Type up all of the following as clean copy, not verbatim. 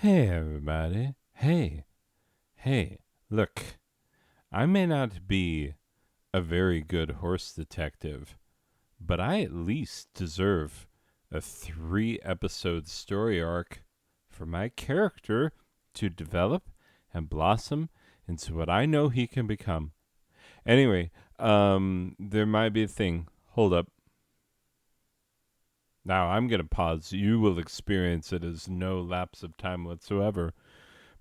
Hey, everybody. Hey, look, I may not be a very good horse detective, but I at least deserve a 3 episode story arc for my character to develop and blossom into what I know he can become. Anyway, there might be a thing. Hold up. Now I'm going to pause. You will experience it as no lapse of time whatsoever.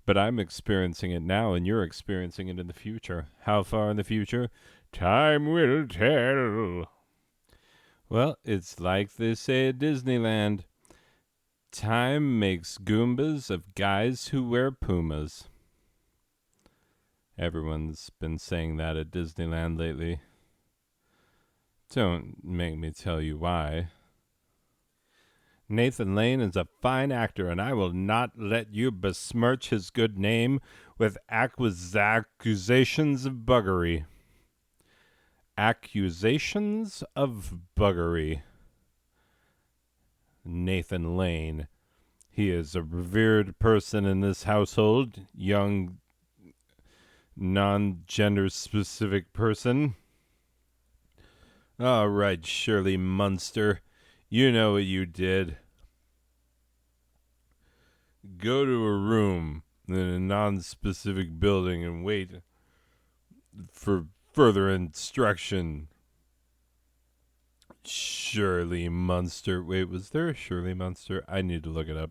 But I'm experiencing it now, and you're experiencing it in the future. How far in the future? Time will tell. Well, it's like they say at Disneyland. Time makes Goombas of guys who wear Pumas. Everyone's been saying that at Disneyland lately. Don't make me tell you why. Nathan Lane is a fine actor, and I will not let you besmirch his good name with accusations of buggery. Accusations of buggery. Nathan Lane. He is a revered person in this household, young, non-gender specific person. All right, Shirley Munster. You know what you did. Go to a room in a non-specific building and wait for further instruction. Shirley Munster. Wait, was there a Shirley Munster? I need to look it up.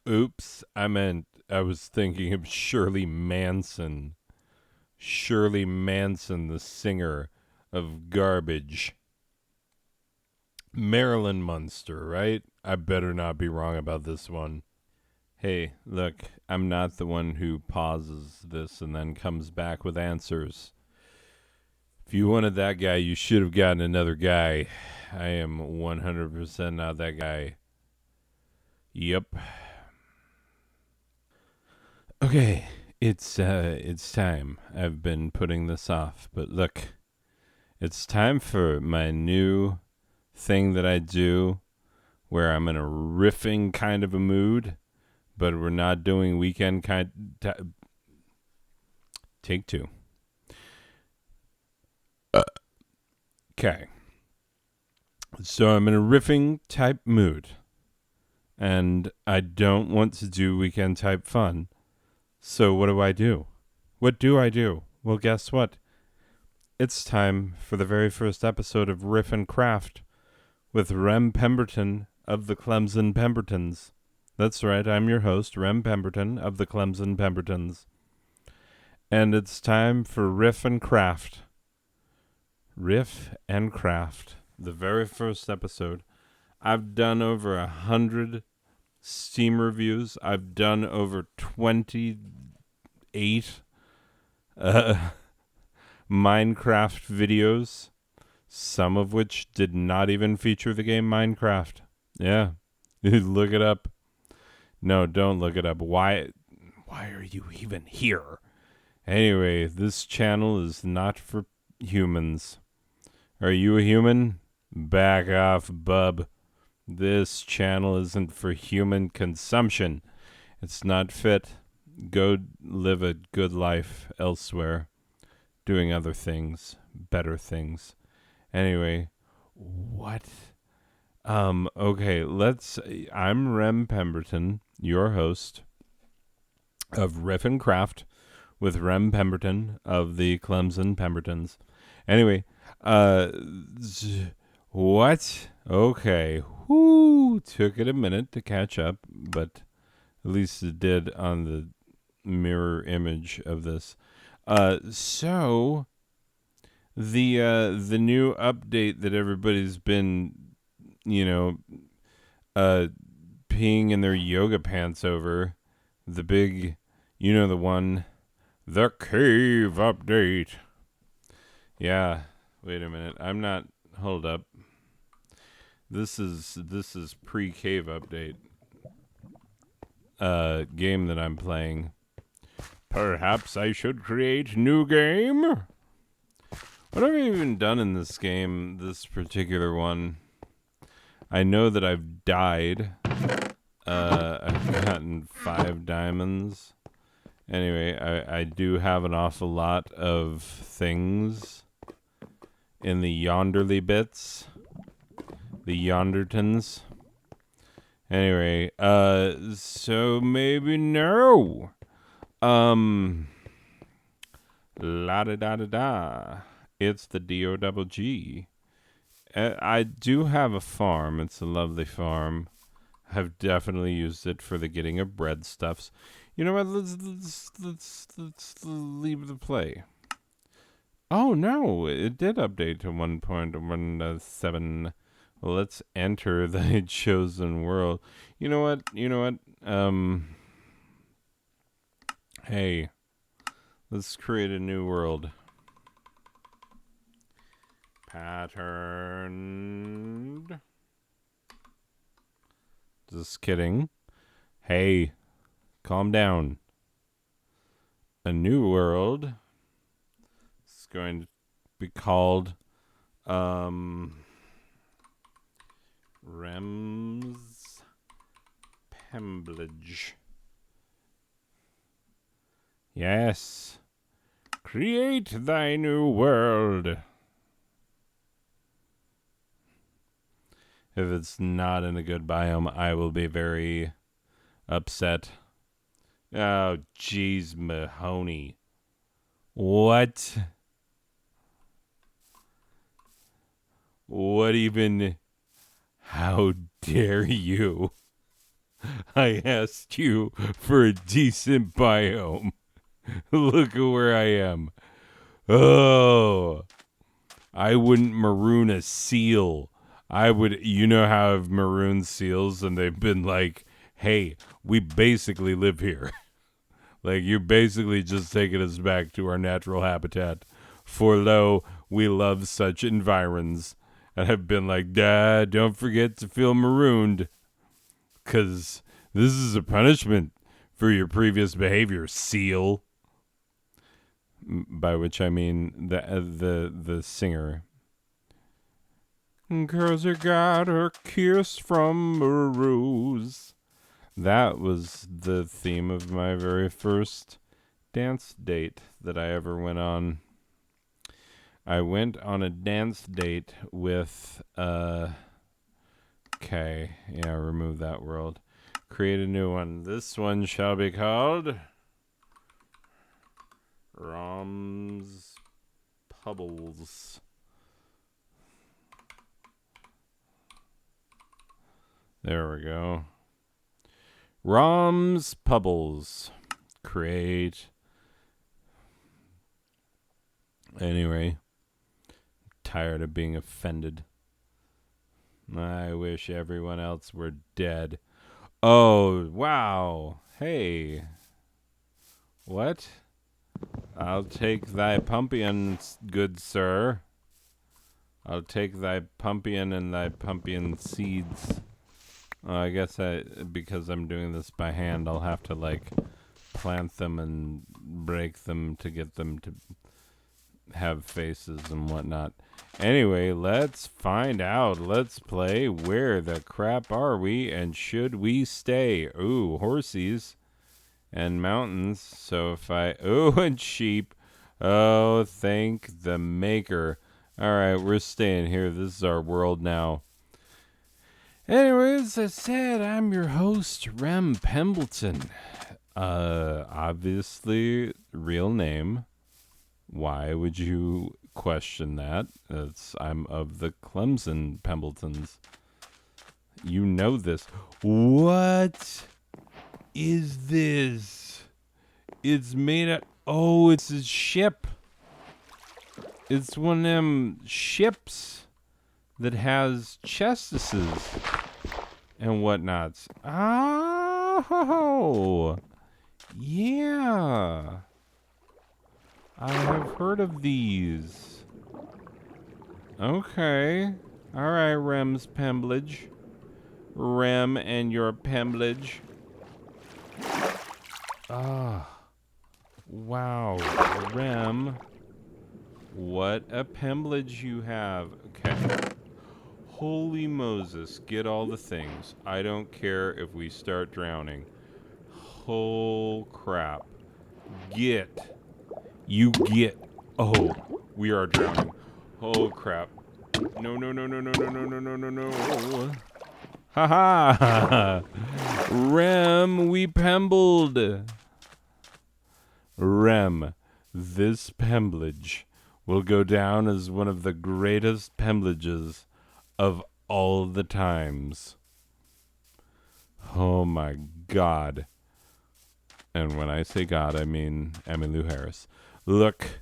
Oops, I was thinking of Shirley Manson. Shirley Manson, the singer of Garbage. Marilyn Munster, right? I better not be wrong about this one. Hey, look, I'm not the one who pauses this and then comes back with answers. If you wanted that guy, you should have gotten another guy. I am 100% not that guy. Yep. Okay, it's time. I've been putting this off, but look, it's time for my new thing that I do where I'm in a riffing kind of a mood, but we're not doing weekend kind. Take two. Okay. So I'm in a riffing type mood, and I don't want to do weekend type fun. So what do? What do I do? Well, guess what? It's time for the very first episode of Riff and Craft with Rem Pemberton of the Clemson Pembertons. That's right, I'm your host, Rem Pemberton of the Clemson Pembertons. And it's time for Riff and Craft. Riff and Craft, the very first episode. I've done over 100 Steam reviews. I've done over 28 Minecraft videos, some of which did not even feature the game Minecraft. Yeah, look it up. No, don't look it up. Why are you even here? Anyway, this channel is not for humans. Are you a human? Back off, bub. This channel isn't for human consumption. It's not fit. Go live a good life elsewhere, doing other things, better things. Anyway, what? Okay, I'm Rem Pemberton, your host of Riff and Craft with Rem Pemberton of the Clemson Pembertons. Anyway, what? Okay. Whoo, took it a minute to catch up, but at least it did on the mirror image of this. So the new update that everybody's been, peeing in their yoga pants over, the big, the one, the cave update. Yeah, wait a minute. Hold up. This is pre-cave update. Game that I'm playing. Perhaps I should create new game? What have I even done in this game, this particular one? I know that I've died. I've gotten 5 diamonds. Anyway, I do have an awful lot of things in the yonderly bits. The yondertons. Anyway, so maybe no. La da da da da. It's the DOGG. I do have a farm. It's a lovely farm. I've definitely used it for the getting of breadstuffs. You know what? Let's leave the play. Oh no, it did update to 1.17. Well, let's enter the chosen world. You know what? Hey, let's create a new world. Patterned. Just kidding. Hey, calm down. A new world. It's going to be called Rem's Pemblage. Yes. Create thy new world. If it's not in a good biome, I will be very upset. Oh, jeez, Mahoney. What? What even? How dare you? I asked you for a decent biome. Look at where I am. Oh, I wouldn't maroon a seal. I would, you know how I've marooned seals and they've been like, hey, we basically live here. Like, you're basically just taking us back to our natural habitat. For lo, we love such environs. And I've been like, don't forget to feel marooned. Because this is a punishment for your previous behavior, seal. By which I mean the singer. 'Cause you got her kiss from a rose. That was the theme of my very first dance date that I ever went on. I went on a dance date with, okay, yeah, remove that world. Create a new one. This one shall be called Rom's Pubbles. There we go. Rom's Pubbles. Create. Anyway, tired of being offended. I wish everyone else were dead. Oh, wow. Hey. What? I'll take thy pumpion, good sir. I'll take thy pumpion and thy pumpion seeds. I guess because I'm doing this by hand, I'll have to, like, plant them and break them to get them to have faces and whatnot. Anyway, let's find out. Let's play. Where the crap are we, and should we stay? Ooh, horsies and mountains. So if and sheep. Oh, thank the maker. All right, we're staying here. This is our world now. Anyways, as I said, I'm your host, Rem Pembleton. Obviously, real name. Why would you question that? I'm of the Clemson Pembletons. You know this. What is this? It's made of... Oh, it's a ship. It's one of them ships that has chestises and whatnots. Oh, yeah. I have heard of these. Okay. All right, Rem's Pemblage. Rem and your Pemblage. Ah. Wow. Rem. What a Pemblage you have. Okay. Holy Moses, get all the things. I don't care if we start drowning. Oh crap. Get. You get. Oh, we are drowning. Oh crap. No, no, no, no, no, no, no, no, no, no, no. Ha ha. Rem, we pembled. Rem, this pemblage will go down as one of the greatest pemblages of all the times. Oh my God. And when I say God, I mean Emmylou Harris. Look,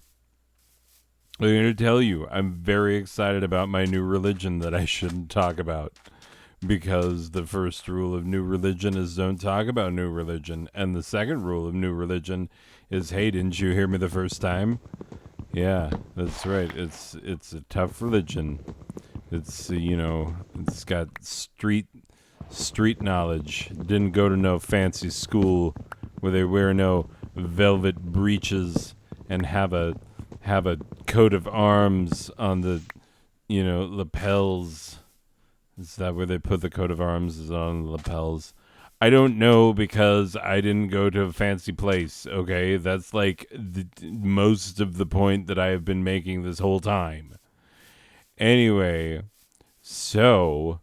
I'm going to tell you, I'm very excited about my new religion that I shouldn't talk about. Because the first rule of new religion is don't talk about new religion. And the second rule of new religion is, hey, didn't you hear me the first time? Yeah, that's right. It's a tough religion. It's, it's got street knowledge. Didn't go to no fancy school where they wear no velvet breeches and have a coat of arms on the, lapels. Is that where they put the coat of arms? Is on the lapels? I don't know because I didn't go to a fancy place, okay? That's like most of the point that I have been making this whole time. Anyway, so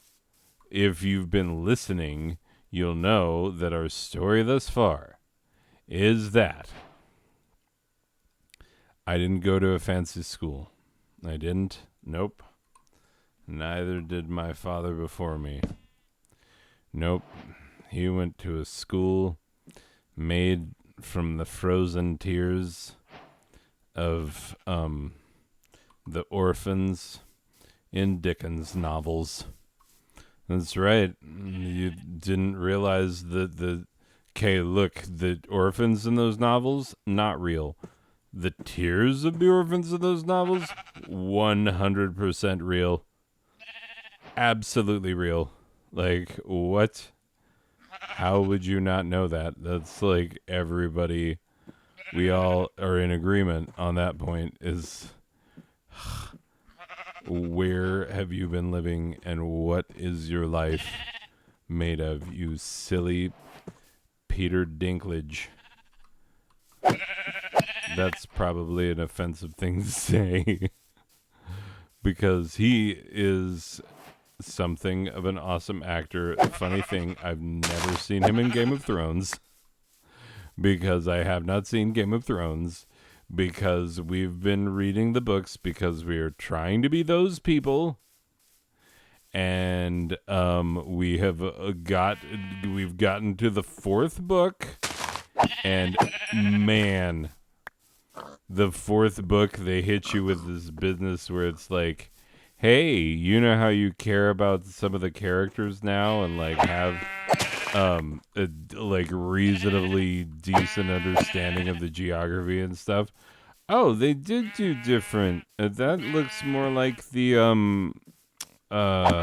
if you've been listening, you'll know that our story thus far is that I didn't go to a fancy school. I didn't. Nope. Neither did my father before me. Nope. He went to a school made from the frozen tears of the orphans in Dickens novels. That's right. You didn't realize that okay, look, the orphans in those novels, not real. The tears of the orphans in those novels, 100% real. Absolutely real. Like, what? How would you not know that? That's like everybody, we all are in agreement on that point is where have you been living and what is your life made of, you silly Peter Dinklage? That's probably an offensive thing to say because he is something of an awesome actor. Funny thing, I've never seen him in Game of Thrones because I have not seen Game of Thrones because we've been reading the books because we are trying to be those people. And we have we've gotten to the fourth book, and man, the fourth book they hit you with this business where it's like, hey, you know how you care about some of the characters now and like have a like reasonably decent understanding of the geography and stuff. Oh, they did do different. That looks more like the oh,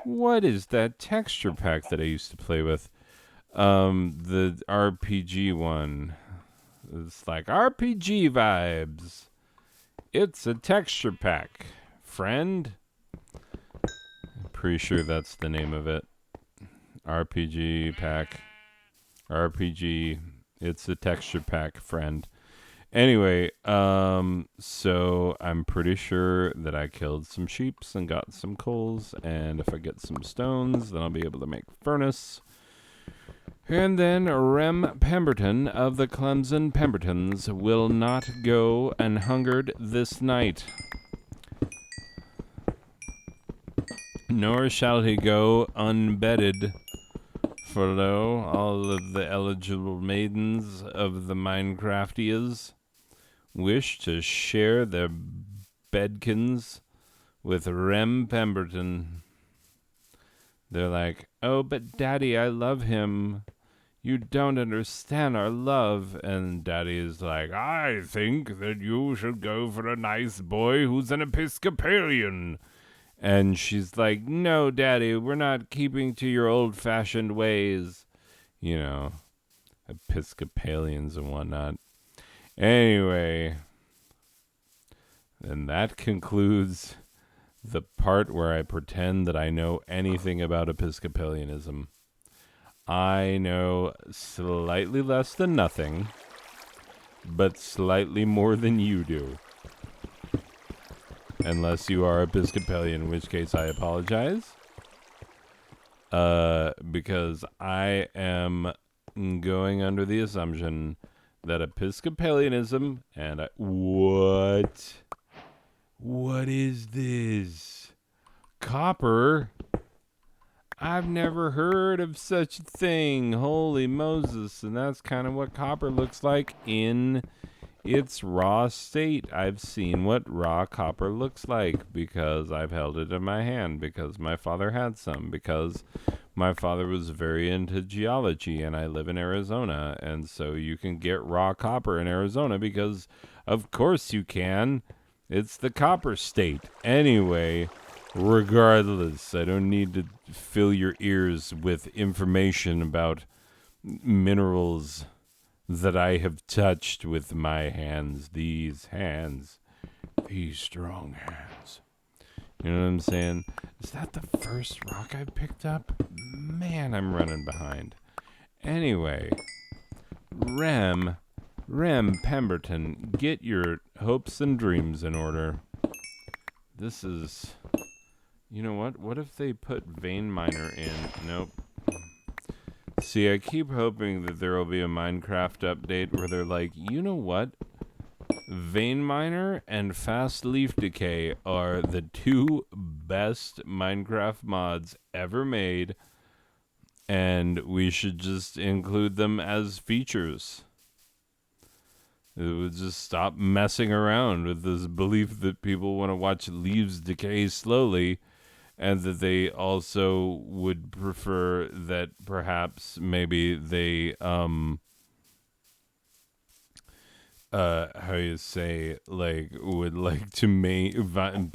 what is that texture pack that I used to play with? The RPG one. It's like RPG vibes. It's a texture pack, friend. Pretty sure that's the name of it. RPG pack. RPG. It's a texture pack, friend. Anyway, so I'm pretty sure that I killed some sheeps and got some coals, and if I get some stones, then I'll be able to make furnace. And then Rem Pemberton of the Clemson Pembertons will not go unhungered this night. Nor shall he go unbedded. For lo, all of the eligible maidens of the Minecraftias wish to share their bedkins with Rem Pemberton. They're like, oh, but Daddy, I love him. You don't understand our love. And Daddy is like, I think that you should go for a nice boy who's an Episcopalian. And she's like, no, Daddy, we're not keeping to your old-fashioned ways. You know, Episcopalians and whatnot. Anyway, and that concludes The part where I pretend that I know anything about Episcopalianism. I know slightly less than nothing, but slightly more than you do. Unless you are Episcopalian, in which case I apologize. Because I am going under the assumption that Episcopalianism and what is this? Copper? I've never heard of such a thing. Holy Moses. And that's kind of what copper looks like in its raw state. I've seen what raw copper looks like because I've held it in my hand, because my father had some, because my father was very into geology and I live in Arizona. And so you can get raw copper in Arizona because, of course, you can. It's the copper state. Anyway, regardless, I don't need to fill your ears with information about minerals that I have touched with my hands. These strong hands. You know what I'm saying? Is that the first rock I picked up? Man, I'm running behind. Anyway, Rem Pemberton, get your hopes and dreams in order. This is... You know what? What if they put vein miner in? Nope. See, I keep hoping that there will be a Minecraft update where they're like, you know what? Vein miner and fast leaf decay are the two best Minecraft mods ever made, and we should just include them as features. It would just stop messing around with this belief that people want to watch leaves decay slowly, and that they also would prefer that perhaps maybe they, how you say, like, would like to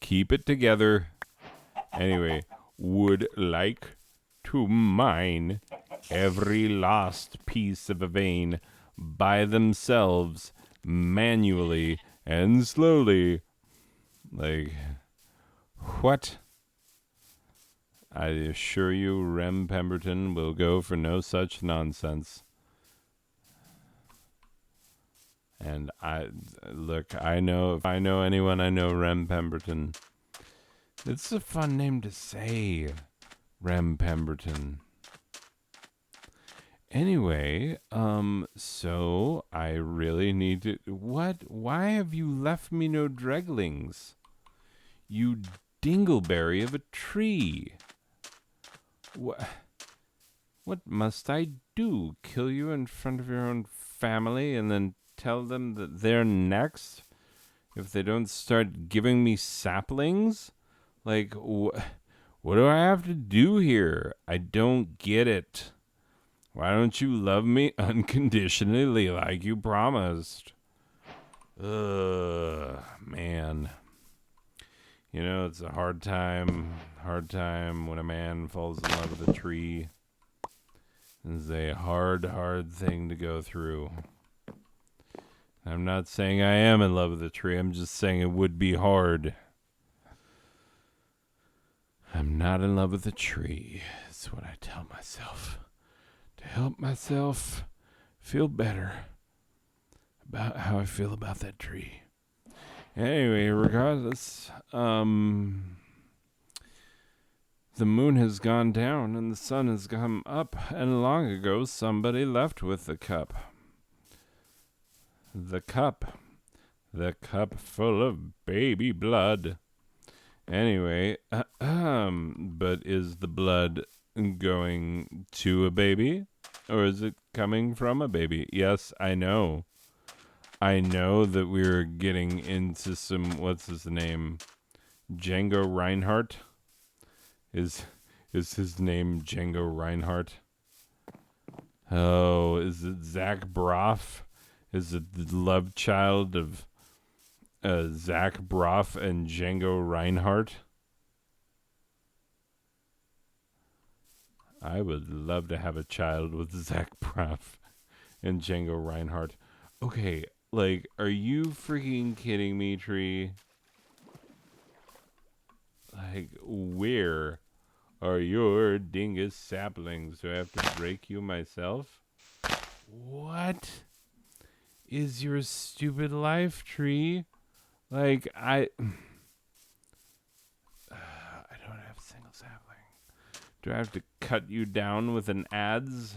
keep it together. Anyway, would like to mine every last piece of a vein by themselves, manually and slowly. Like, what? I assure you, Rem Pemberton will go for no such nonsense. And I know, if I know anyone, I know Rem Pemberton. It's a fun name to say, Rem Pemberton. Anyway, so I really need to... What? Why have you left me no dreglings? You dingleberry of a tree. What must I do? Kill you in front of your own family and then tell them that they're next if they don't start giving me saplings? Like, what do I have to do here? I don't get it. Why don't you love me unconditionally like you promised? Ugh, man. You know, it's a hard time when a man falls in love with a tree. It's a hard thing to go through. I'm not saying I am in love with a tree. I'm just saying it would be hard. I'm not in love with a tree. That's what I tell myself. To help myself feel better about how I feel about that tree. Anyway, regardless, the moon has gone down and the sun has come up, and long ago somebody left with the cup. The cup full of baby blood. Anyway, but is the blood going to a baby, or is it coming from a baby? Yes, I know that we're getting into some, what's his name? Django Reinhardt? Is his name Django Reinhardt? Oh, is it Zach Braff? Is it the love child of Zach Braff and Django Reinhardt? I would love to have a child with Zach Braff and Django Reinhardt. Okay, like, are you freaking kidding me, Tree? Like, where are your dingus saplings? Do I have to break you myself? What is your stupid life tree? Like, I don't have a single sapling. Do I have to cut you down with an adze?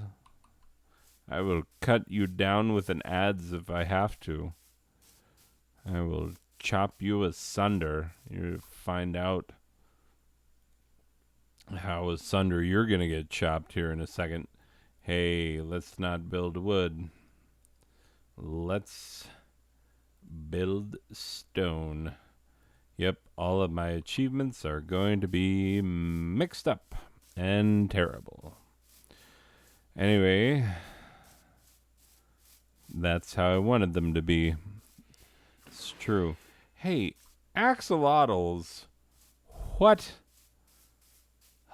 I will cut you down with an adze if I have to. I will chop you asunder. You find out how asunder you're going to get chopped here in a second. Hey, let's not build wood. Let's build stone. Yep, all of my achievements are going to be mixed up and terrible. Anyway, that's how I wanted them to be. It's true. Hey, axolotls. What?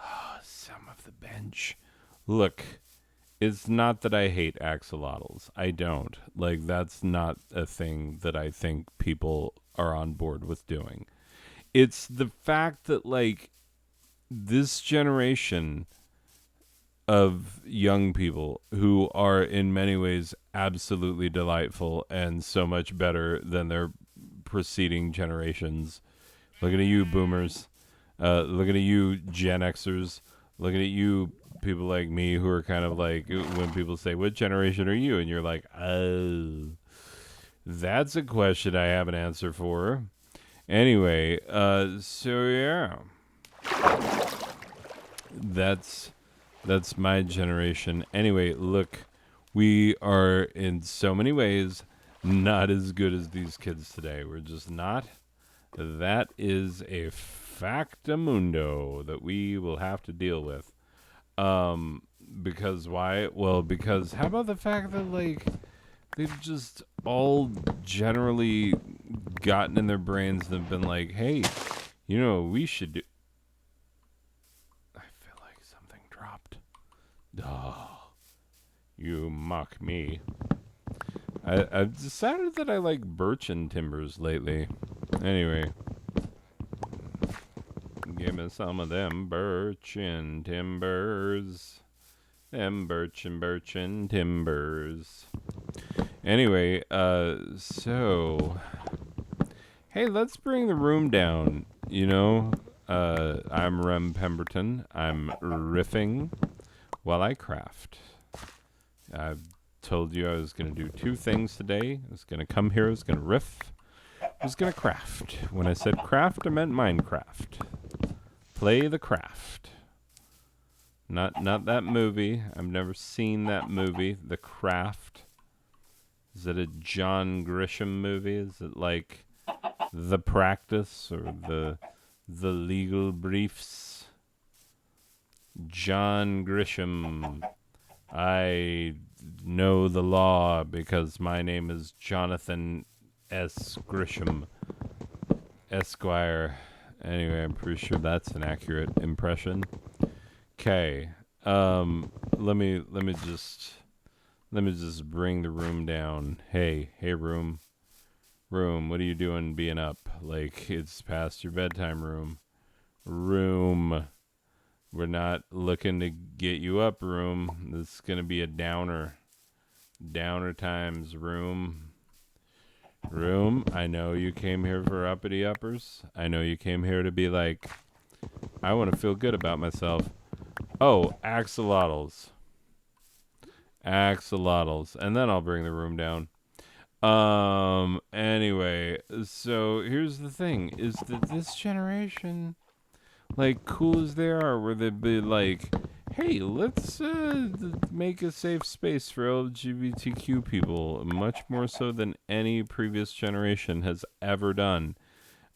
Oh, some of the bench. Look, it's not that I hate axolotls. I don't. Like, that's not a thing that I think people are on board with doing. It's the fact that, like, this generation of young people who are in many ways absolutely delightful and so much better than their preceding generations. Looking at you, boomers. Looking at you, Gen Xers. Looking at you, people like me who are kind of like, when people say, what generation are you? And you're like, oh, that's a question I have an answer for. Anyway, so yeah. That's my generation. Anyway, look, we are in so many ways not as good as these kids today. We're just not. That is a factamundo that we will have to deal with. Because why? Well, because how about the fact that, like, they've just all generally gotten in their brains and have been like, hey, you know what we should do? I feel like something dropped. Oh, you mock me. I've decided that I like birchen timbers lately. Anyway, give me some of them birchen timbers. Them birchen timbers. Anyway, so hey, let's bring the room down. You know, I'm Rem Pemberton. I'm riffing while I craft. I've told you I was going to do two things today. I was going to come here, I was going to riff, I was going to craft. When I said craft, I meant Minecraft. Play the craft. Not that movie. I've never seen that movie, The Craft. Is it a John Grisham movie? Is it like The Practice or the Legal Briefs? John Grisham. I know the law because my name is Jonathan S. Grisham, Esquire. Anyway, I'm pretty sure that's an accurate impression. Okay. Let me just bring the room down. Hey, room. Room, what are you doing being up? Like, it's past your bedtime, room. Room. We're not looking to get you up, room. This is going to be a downer. Downer times, room. Room, I know you came here for uppity uppers. I know you came here to be like, I want to feel good about myself. Oh, axolotls. Axolotls. And then I'll bring the room down. Anyway, so here's the thing, is that this generation, like, cool as they are, where they'd be like, hey, let's make a safe space for LGBTQ people, much more so than any previous generation has ever done.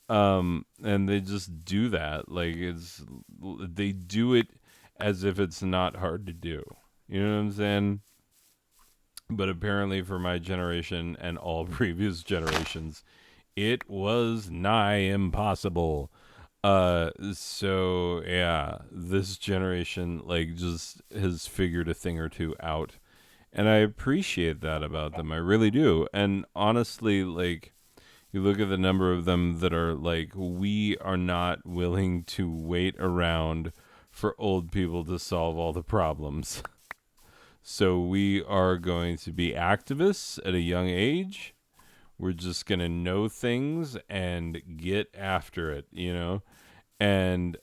And they just do that. Like, they do it as if it's not hard to do. You know what I'm saying? But apparently for my generation and all previous generations, it was nigh impossible. So yeah, this generation, like, just has figured a thing or two out. And I appreciate that about them. I really do. And honestly, like, You look at the number of them that are like, we are not willing to wait around for old people to solve all the problems. So we are going to be activists at a young age. We're just going to know things and get after it, you know? And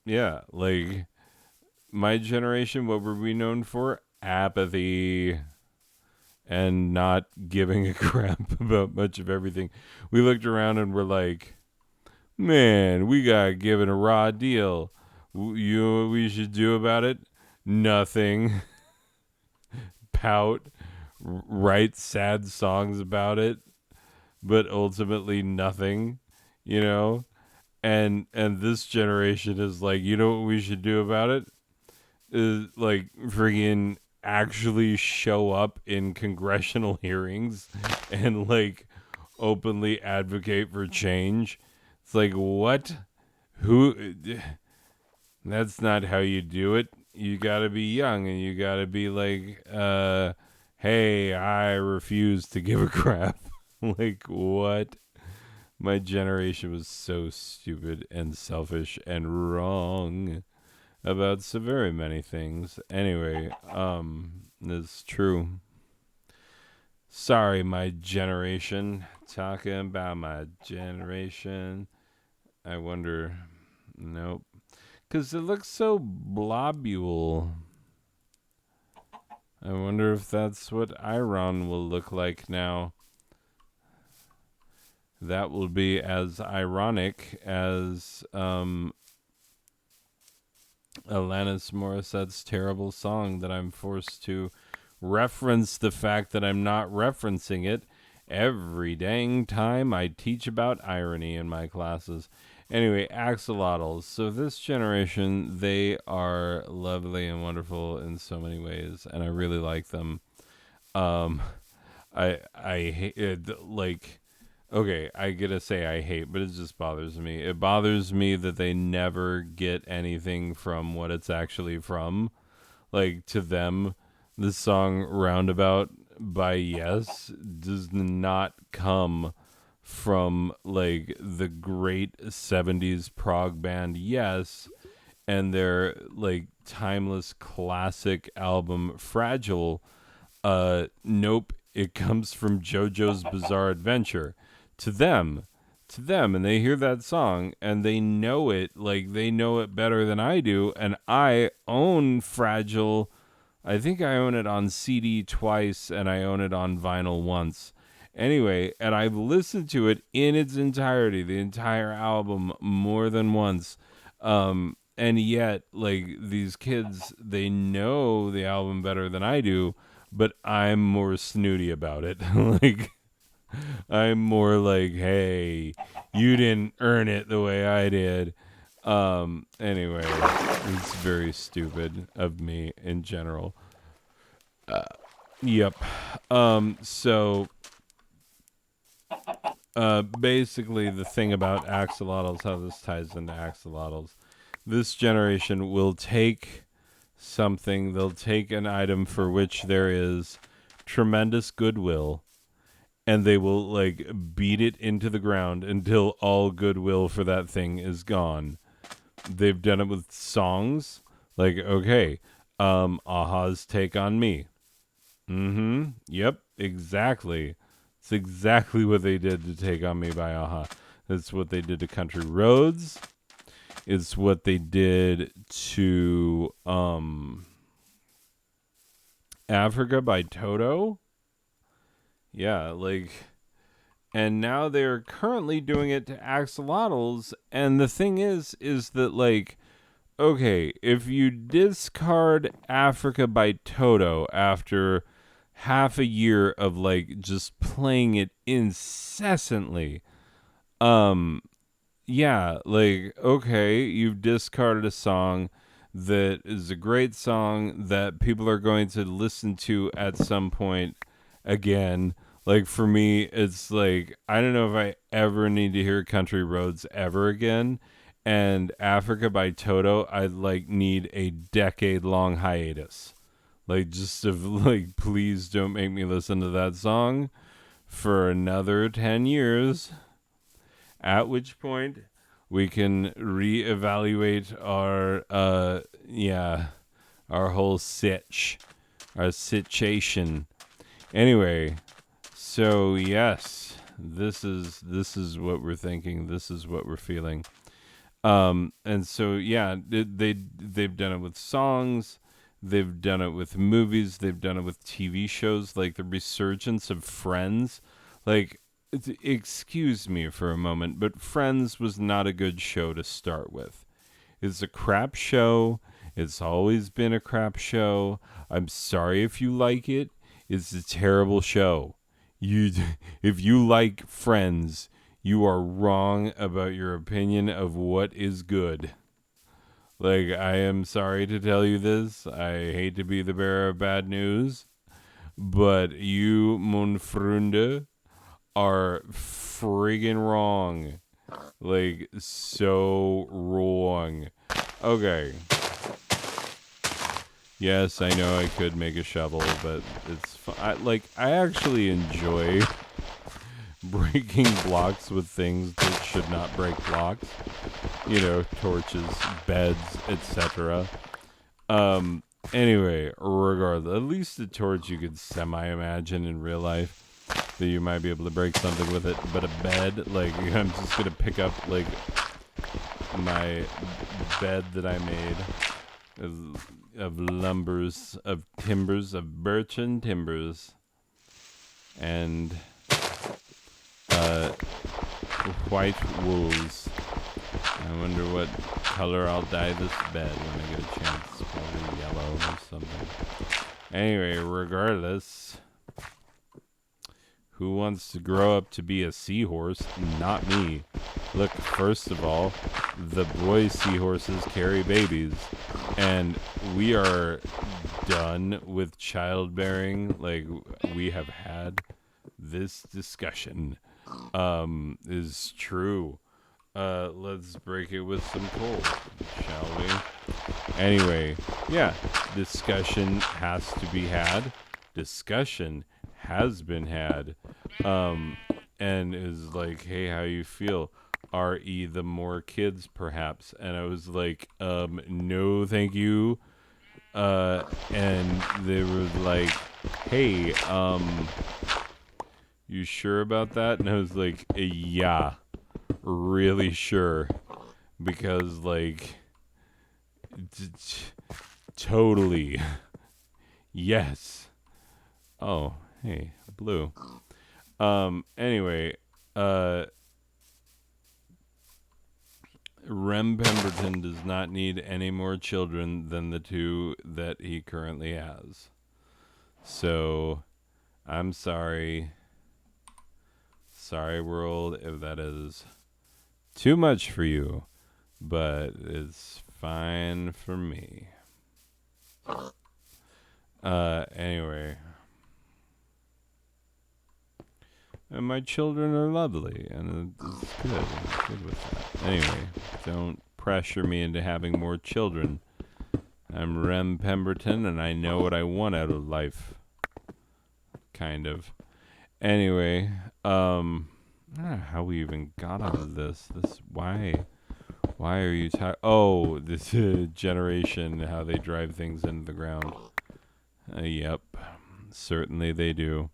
yeah, like my generation, what were we known for? Apathy and not giving a crap about much of everything. We looked around and were like, man, we got given a raw deal. You know what we should do about it? Nothing. Pout, write sad songs about it, but ultimately nothing, you know? And this generation is like, you know what we should do about it? Is like friggin' actually show up in congressional hearings and like openly advocate for change. It's like, what? Who? That's not how you do it. You gotta be young and you gotta be like, hey, I refuse to give a crap. Like, what? My generation was so stupid and selfish and wrong about so very many things. Anyway, it's true. Sorry, my generation. Talking about my generation. I wonder. Nope. Because it looks so blobule. I wonder if that's what Iron will look like now. That will be as ironic as Alanis Morissette's terrible song that I'm forced to reference the fact that I'm not referencing it every dang time I teach about irony in my classes. Anyway, axolotls. So this generation, they are lovely and wonderful in so many ways, and I really like them. Um, I hate it, like. Okay, I gotta say I hate, but it just bothers me. It bothers me that they never get anything from what it's actually from. Like, to them, the song Roundabout by Yes does not come from, like, the great 70s prog band Yes and their, like, timeless classic album Fragile. Nope, it comes from JoJo's Bizarre Adventure. To them, and they hear that song and they know it, like they know it better than I do. And I own Fragile. I think I own it on CD twice and I own it on vinyl once. Anyway, and I've listened to it in its entirety, the entire album, more than once. And yet, like, these kids, they know the album better than I do, but I'm more snooty about it. Like, I'm more like, hey, you didn't earn it the way I did. Anyway, it's very stupid of me in general. Yep. So, basically, the thing about axolotls, how this ties into axolotls, this generation will take something, they'll take an item for which there is tremendous goodwill, and they will like beat it into the ground until all goodwill for that thing is gone. They've done it with songs, like, okay, Aha's Take on Me. Yep, exactly. It's exactly what they did to Take on Me by Aha. That's what they did to Country Roads. It's what they did to Africa by Toto. Yeah, like, and now they're currently doing it to axolotls. And the thing is that, like, okay, if you discard Africa by Toto after half a year of, like, just playing it incessantly, yeah, like, okay, you've discarded a song that is a great song that people are going to listen to at some point again. Like, for me, it's like, I don't know if I ever need to hear Country Roads ever again. And Africa by Toto, I like need a decade long hiatus. Like, just of like, please don't make me listen to that song for another 10 years, at which point we can reevaluate our whole our situation. Anyway, so yes, this is what we're thinking. This is what we're feeling. And so yeah, they've done it with songs, they've done it with movies, they've done it with TV shows, like the resurgence of Friends. Like, excuse me for a moment, but Friends was not a good show to start with. It's a crap show. It's always been a crap show. I'm sorry if you like it. It's a terrible show. You, if you like Friends, you are wrong about your opinion of what is good. Like, I am sorry to tell you this. I hate to be the bearer of bad news, but you, mon Freunde, are friggin' wrong. Like, so wrong. Okay. Yes, I know I could make a shovel, but it's I actually enjoy breaking blocks with things that should not break blocks. You know, torches, beds, etc. Anyway, regardless, at least the torch you could semi-imagine in real life that you might be able to break something with it, but a bed, like, I'm just gonna pick up, like, my bed that I made of lumbers, of timbers, of birchen timbers, and white wools. I wonder what color I'll dye this bed when I get a chance. Probably yellow or something. Anyway, regardless, who wants to grow up to be a seahorse? Not me. Look, first of all, the boy seahorses carry babies, and we are done with childbearing. Like, we have had this discussion. Is true. Let's break it with some coal, shall we? Anyway, yeah, discussion has to be had. Discussion has been had. And is like, hey, how you feel? RE the more kids, perhaps. And I was like, no, thank you. And they were like, hey, you sure about that? And I was like, yeah, really sure. Because, like, totally. Yes. Oh, hey, blue. Anyway, Rem Pemberton does not need any more children than the two that he currently has. So, I'm sorry. Sorry, world, if that is too much for you, but it's fine for me. Anyway. And my children are lovely, and it's good. I'm good with that. Anyway, don't pressure me into having more children. I'm Rem Pemberton, and I know what I want out of life. Kind of. Anyway, I don't know how we even got onto this. Why are you oh, this generation, how they drive things into the ground. Yep, certainly they do.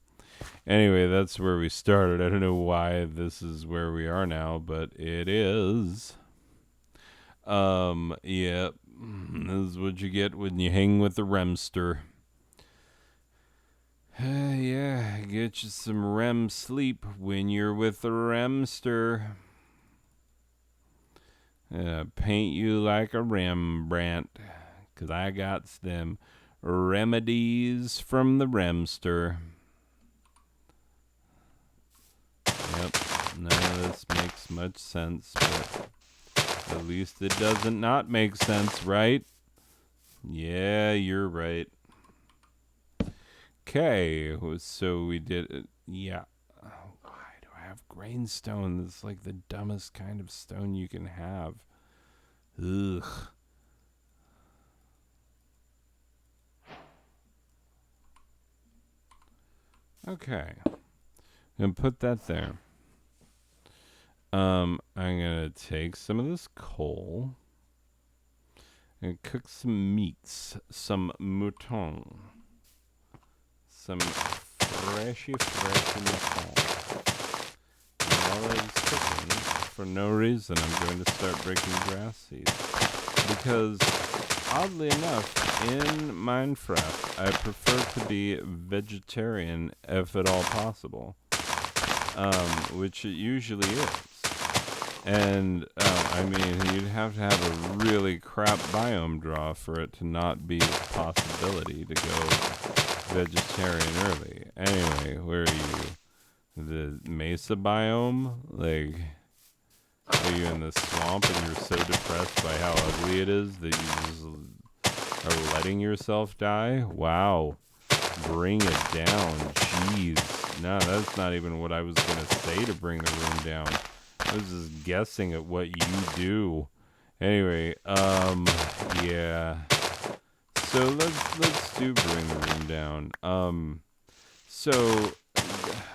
Anyway, that's where we started. I don't know why this is where we are now, but it is. Yep. This is what you get when you hang with the Remster. Yeah, get you some REM sleep when you're with the Remster. Paint you like a Rembrandt, 'cause I got them remedies from the Remster. Yep, none of this makes much sense, but at least it doesn't not make sense, right? Yeah, you're right. Okay, so we did it. Yeah. Why do I have grainstone? It's like the dumbest kind of stone you can have. Ugh. Okay. And put that there. I'm gonna take some of this coal and cook some meats, some mouton, some freshy mouton. And while it's cooking, for no reason, I'm going to start breaking grass seeds. Because, oddly enough, in Minecraft, I prefer to be vegetarian if at all possible. Which it usually is. And, I mean, you'd have to have a really crap biome draw for it to not be a possibility to go vegetarian early. Anyway, where are you? The mesa biome? Like, are you in the swamp and you're so depressed by how ugly it is that you just are letting yourself die? Wow. Bring it down. Jeez. No, that's not even what I was going to say to bring the room down. I was just guessing at what you do. Anyway, yeah. So let's do bring the room down. So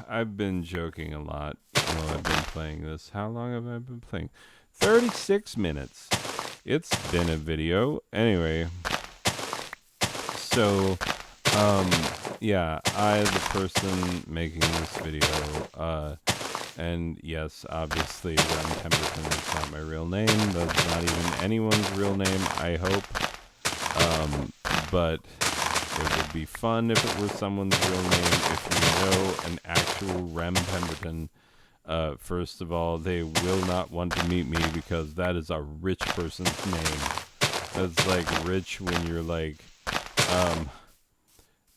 I've been joking a lot while I've been playing this. How long have I been playing? 36 minutes. It's been a video. Anyway, so yeah, I, the person making this video, and yes, obviously, Rem Pemberton is not my real name. That's not even anyone's real name, I hope. But it would be fun if it were someone's real name. If you know an actual Rem Pemberton, first of all, they will not want to meet me because that is a rich person's name. That's like rich when you're like,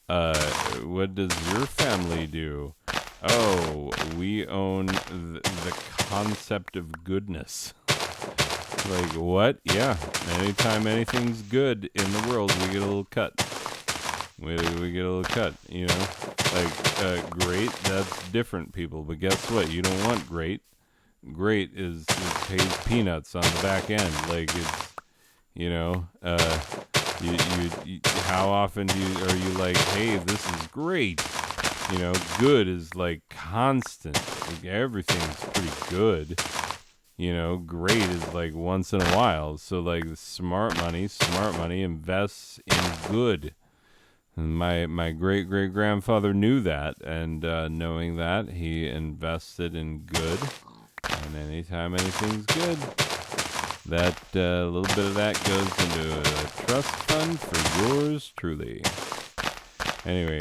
what does your family do? Oh, we own the concept of goodness. Like, what? Yeah. Anytime anything's good in the world, we get a little cut. We get a little cut, you know? Like, great, that's different, people. But guess what? You don't want great. Great is pays peanuts on the back end. Like, it's, you know, you how often are you like, hey, this is great? You know, good is like constant. Like, everything's pretty good. You know, great is like once in a while. So like smart money invests in good. And my great grandfather knew that, and knowing that, he invested in good. And anytime anything's good, that little bit of that goes into a trust fund for yours truly. Anyway,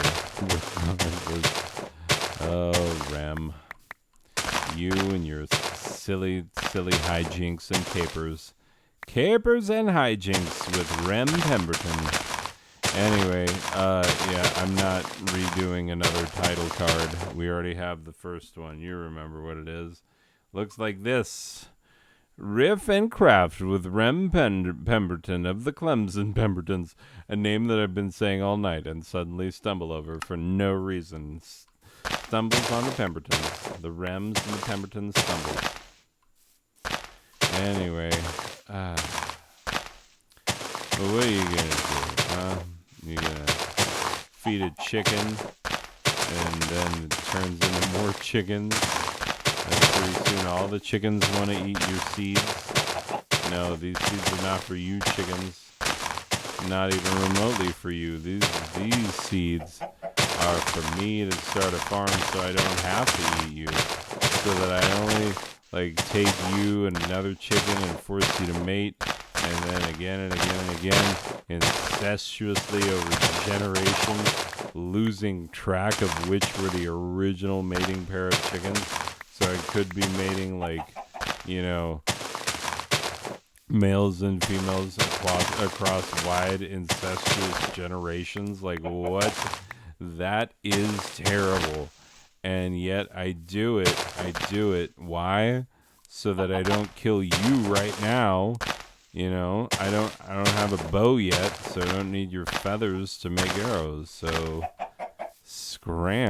oh, Rem. You and your silly hijinks and capers. Capers and hijinks with Rem Pemberton. Anyway, yeah, I'm not redoing another title card. We already have the first one. You remember what it is. Looks like this. Riff and Craft with Rem Pemberton of the Clemson Pembertons, a name that I've been saying all night and suddenly stumble over for no reason. Stumbles on the Pembertons. The Rems and the Pembertons stumbles. Anyway, well, what are you gonna do? You gonna feed a chicken and then it turns into more chickens? And pretty soon all the chickens want to eat your seeds. No, these seeds are not for you chickens. Not even remotely for you. These seeds are for me to start a farm so I don't have to eat you. So that I only like take you and another chicken and force you to mate. And then again and again and again, incestuously over generations, losing track of which were the original mating pair of chickens. So I could be mating, like, you know, males and females across wide incestuous generations. Like, what? That is terrible. And yet I do it. Why? So that I don't kill you right now. You know, I don't have a bow yet, so I don't need your feathers to make arrows. So scrambles.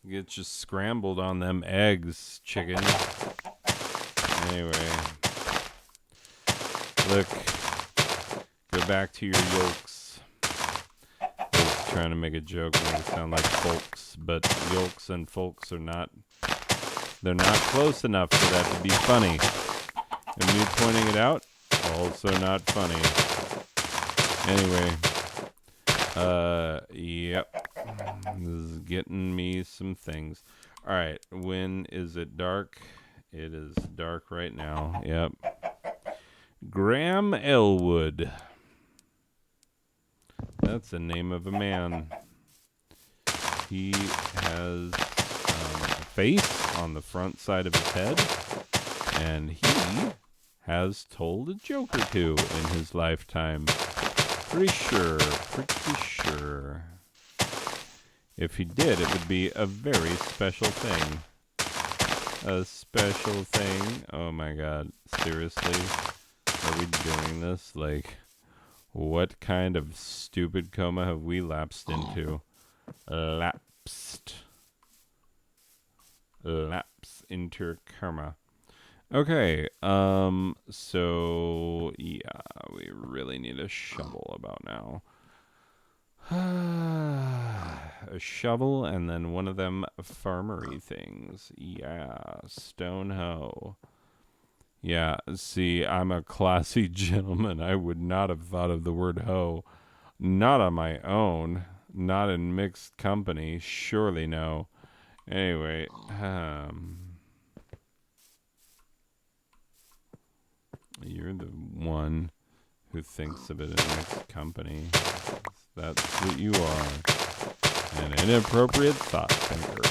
Get just scrambled on them eggs, chicken. Anyway, look, go back to your yolks. Those trying to make a joke, make it sound like folks, but yolks and folks are not, they're not close enough for that to be funny. And me pointing it out, also not funny. Anyway, yep. This is getting me some things. All right, when is it dark? It is dark right now. Yep. Graham Elwood. That's the name of a man. He has a face on the front side of his head, and he has told a joke or two in his lifetime. Pretty sure. If he did, it would be a very special thing. A special thing. Oh my God. Seriously? Are we doing this? Like, what kind of stupid coma have we lapsed into? Lapse into coma. Okay, so, yeah, we really need a shovel about now. A shovel and then one of them farmery things. Yeah, stone hoe. Yeah, see, I'm a classy gentleman. I would not have thought of the word hoe. Not on my own. Not in mixed company. Surely no. Anyway, you're the one who thinks of it in mixed company. That's what you are. An inappropriate thought thinker.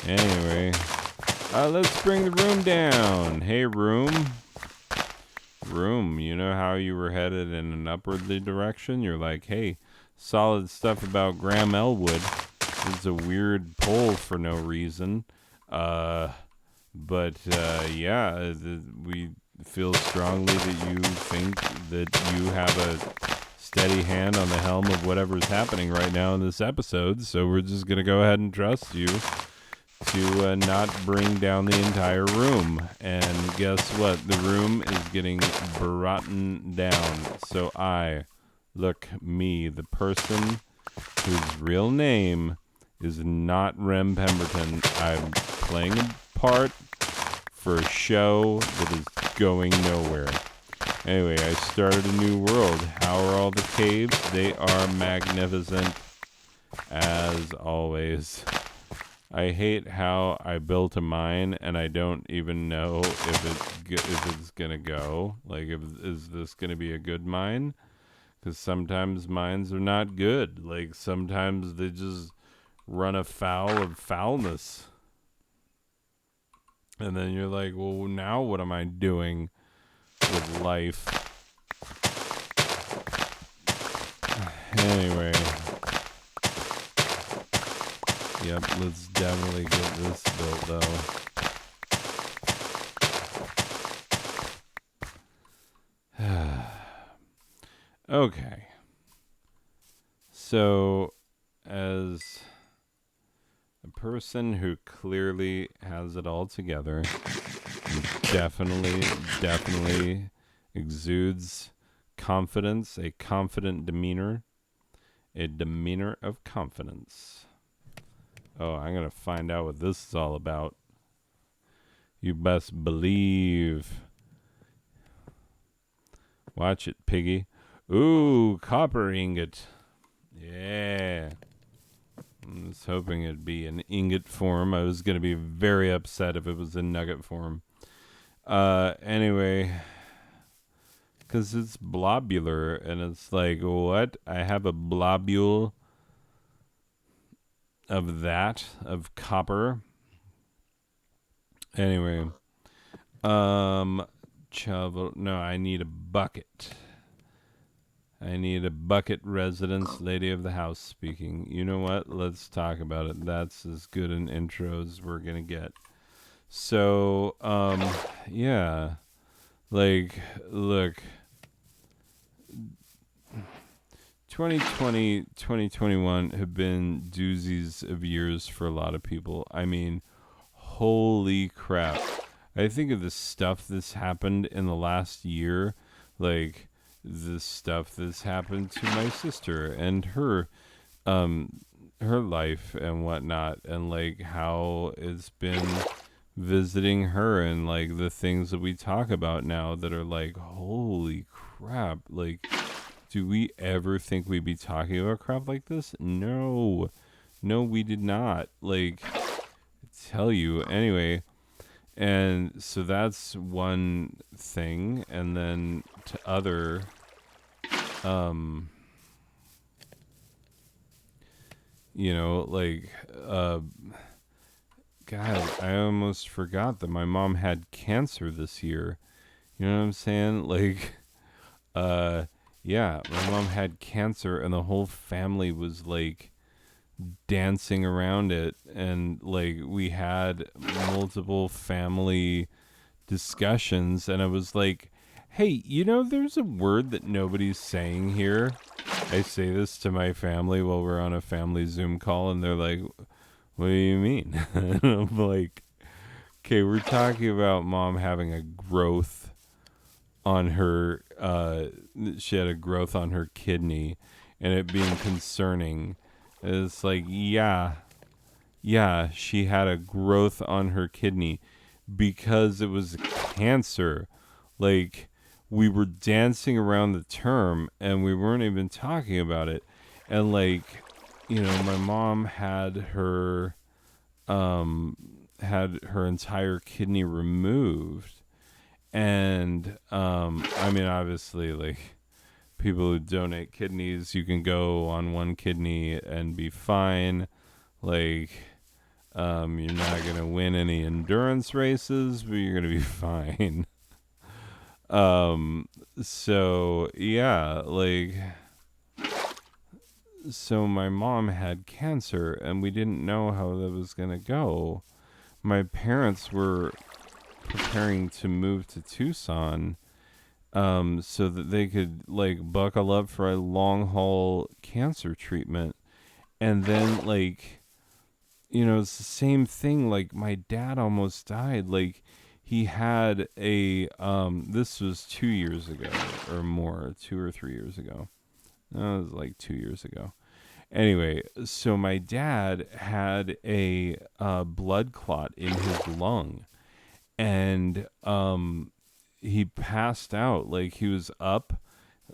Anyway, let's bring the room down. Hey, room. Room, you know how you were headed in an upwardly direction? You're like, hey, solid stuff about Graham Elwood. It's a weird poll for no reason. But yeah, we feel strongly that you think that you have a steady hand on the helm of whatever's happening right now in this episode. So we're just going to go ahead and trust you to not bring down the entire room. And guess what? The room is getting brought down. So me, the person whose real name is not Rem Pemberton. I'm playing a part for a show that is going nowhere. Anyway, I started a new world. How are all the caves? They are magnificent, as always. I hate how I built a mine and I don't even know if it's gonna go. Like, is this gonna be a good mine? Because sometimes mines are not good. Like, sometimes they just run afoul of foulness. And then you're like, well, now what am I doing with life? Anyway. Yep, let's definitely get this built, though. Okay. So, as a person who clearly has it all together, definitely exudes confidence, a confident demeanor, a demeanor of confidence. Oh, I'm going to find out what this is all about. You best believe. Watch it, piggy. Ooh, copper ingot. Yeah. I was hoping it'd be an ingot form. I was going to be very upset if it was in nugget form. Anyway, because it's blobular, and it's like, what? I have a blobule of copper. Anyway, shovel. No, I need a bucket. I need a bucket residence, lady of the house speaking. You know what? Let's talk about it. That's as good an intro as we're going to get. So, yeah. Like, look. 2020, 2021 have been doozies of years for a lot of people. I mean, holy crap. I think of the stuff that's happened in the last year. Like, the stuff that's happened to my sister and um her life and whatnot, and like how it's been visiting her, and like the things that we talk about now that are like, holy crap, like, do we ever think we'd be talking about crap like this? No, no, we did not. Like, tell you anyway. And so that's one thing, and then to other, um like, God, I almost forgot that my mom had cancer this year. You know what I'm saying? Like, uh, yeah, my mom had cancer, and the whole family was like dancing around it, and like we had multiple family discussions, and I was like, hey, there's a word that nobody's saying here. I say this to my family while we're on a family Zoom call, and they're like, what do you mean? And I'm like, okay, we're talking about mom having a growth on her, she had a growth on her kidney, and it being concerning. It's like, yeah, she had a growth on her kidney because it was cancer. Like, we were dancing around the term, and we weren't even talking about it. And like, my mom had her entire kidney removed. And I mean, obviously, like, people who donate kidneys, you can go on one kidney and be fine. Like, you're not gonna win any endurance races, but you're gonna be fine. So yeah, like, so my mom had cancer, and we didn't know how that was gonna go. My parents were preparing to move to Tucson, so that they could like buckle up for a long haul cancer treatment. And then, like, it's the same thing. Like, my dad almost died. Like, he had this was 2 years ago or more, 2 or 3 years ago. No, it was like 2 years ago. Anyway, so my dad had a blood clot in his lung, and he passed out. Like, he was up.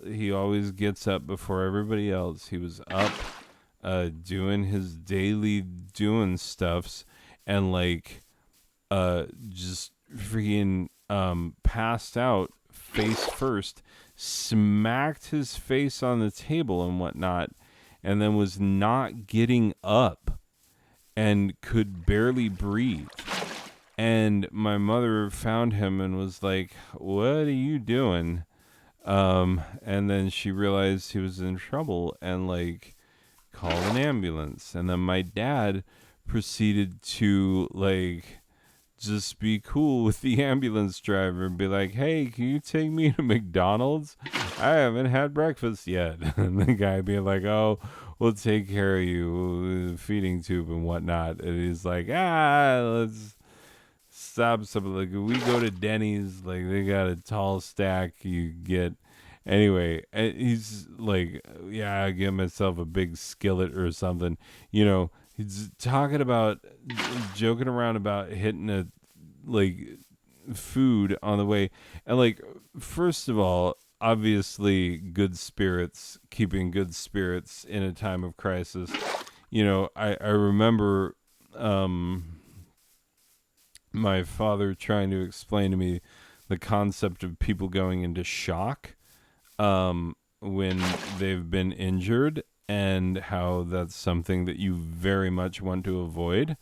He always gets up before everybody else. He was up, doing his daily doing stuffs, and like, just freaking passed out face first, smacked his face on the table and whatnot, and then was not getting up and could barely breathe. And my mother found him and was like, what are you doing? And then she realized he was in trouble and like called an ambulance. And then my dad proceeded to like just be cool with the ambulance driver and be like, hey, can you take me to McDonald's? I haven't had breakfast yet. And the guy being like, oh, we'll take care of you, feeding tube and whatnot. And he's like, let's stop something. Like, we go to Denny's, like, they got a tall stack you get. Anyway, he's like, yeah, I get myself a big skillet or something. He's talking about, joking around about hitting a, like, food on the way. And, like, first of all, obviously, good spirits, keeping good spirits in a time of crisis. I remember, my father trying to explain to me the concept of people going into shock when they've been injured, and how that's something that you very much want to avoid.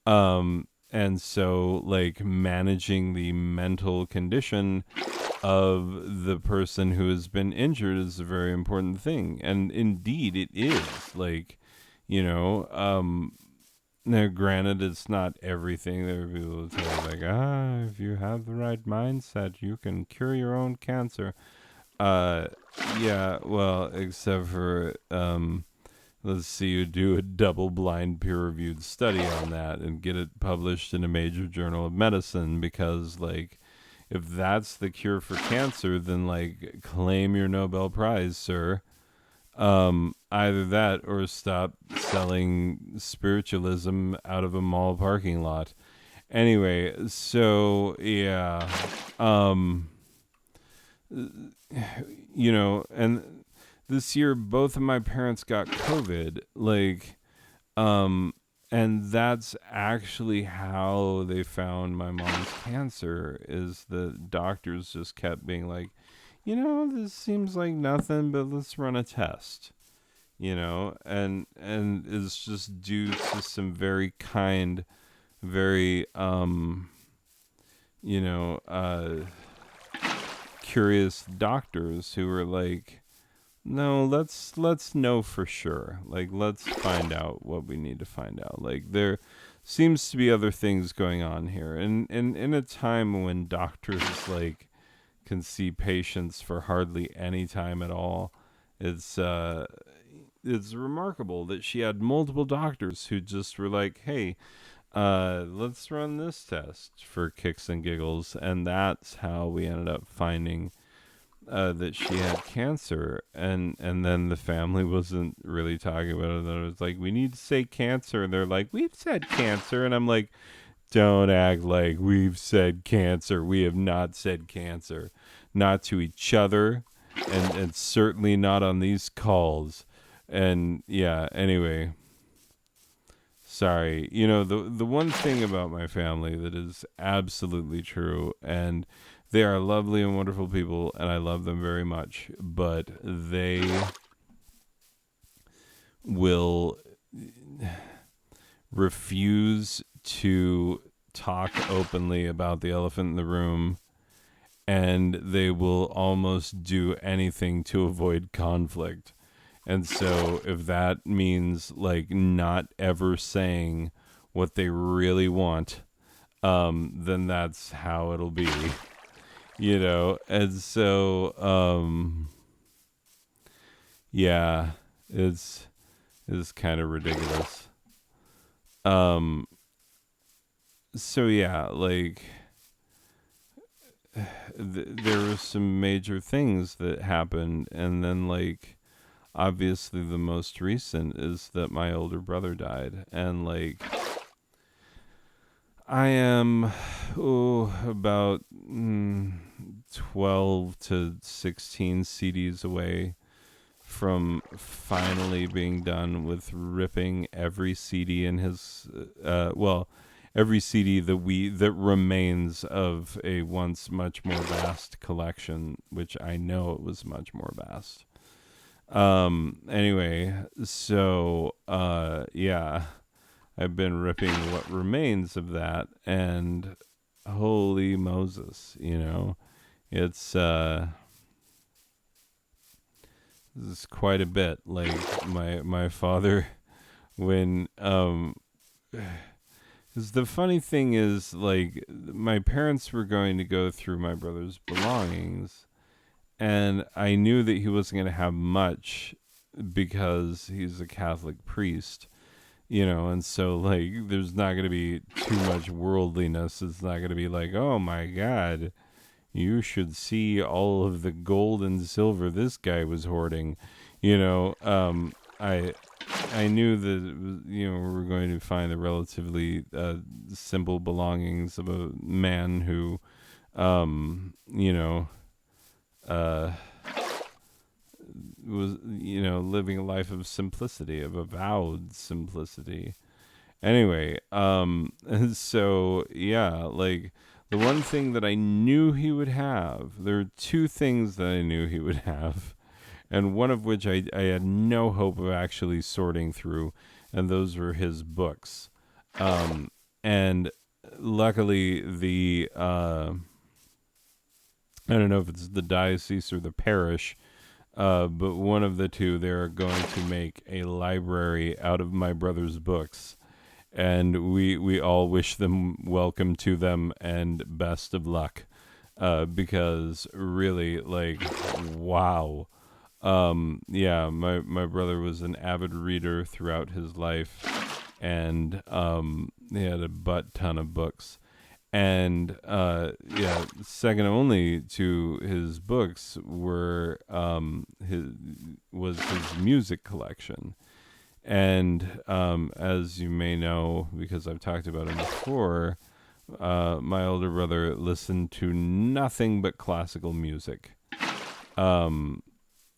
And so, like, managing the mental condition of the person who has been injured is a very important thing. And indeed, it is. Like, now, granted, it's not everything. There are people who tell you, like, if you have the right mindset, you can cure your own cancer. Yeah, well, except for, let's see you do a double-blind peer-reviewed study on that and get it published in a major journal of medicine, because, like, if that's the cure for cancer, then like claim your Nobel Prize, sir. Either that or stop selling spiritualism out of a mall parking lot. Anyway, so yeah, um, and this year both of my parents got COVID, like, um, and that's actually how they found my mom's cancer. Is the doctors just kept being like, this seems like nothing, but let's run a test. And it's just due to some very kind, very you know, curious doctors who were like, no, let's know for sure. Like, let's find out what we need to find out. Like, there seems to be other things going on here, and in a time when doctors like can see patients for hardly any time at all, it's remarkable that she had multiple doctors who just were like, hey, let's run this test for kicks and giggles. And that's how we ended up finding that she had cancer. And then the family wasn't really talking about it. It was like, we need to say cancer. And they're like, we've said cancer. And I'm like, don't act like we've said cancer. We have not said cancer. Not to each other. And certainly not on these calls. And yeah, anyway. Sorry. The one thing about my family that is absolutely true, and they are lovely and wonderful people, and I love them very much, but they will refuse to talk openly about the elephant in the room, and they will almost do anything to avoid conflict. And so if that means like not ever saying what they really want, then that's how it'll be, And so, yeah, it's kind of ridiculous. So yeah, like there were some major things that happened, and then like obviously the most recent is that my older brother died, and like I am about 12 to 16 CDs away from finally being done with ripping every CD in his every CD that remains of a once much more vast collection, which I know it was much more vast. Anyway, so yeah, I've been ripping what remains of that, and holy Moses, it's this is quite a bit. Like my father, when 'cause the funny thing is, like, my parents were going to go through my brother's belongings, and I knew that he wasn't going to have much because he's a Catholic priest, and so, like, there's not going to be too much worldliness. It's not going to be like, oh my God, you should see all of the gold and silver this guy was hoarding. I knew that, we were going to find the relatively simple belongings of a man who, was living a life of simplicity, of avowed simplicity. Anyway, and so yeah, like the one thing that I knew he would have, there are two things that I knew he would have, and one of which I had no hope of actually sorting through, and those were his books. And luckily I don't know if it's the diocese or the parish, but one of the two, they're going to make a library out of my brother's books. And we all wish them welcome to them and best of luck. Because really, like, wow. Yeah, my brother was an avid reader throughout his life, and he had a butt ton of books. And yeah, second only to his books was his music collection. And as you may know, because I've talked about him before, my older brother listened to nothing but classical music. Um,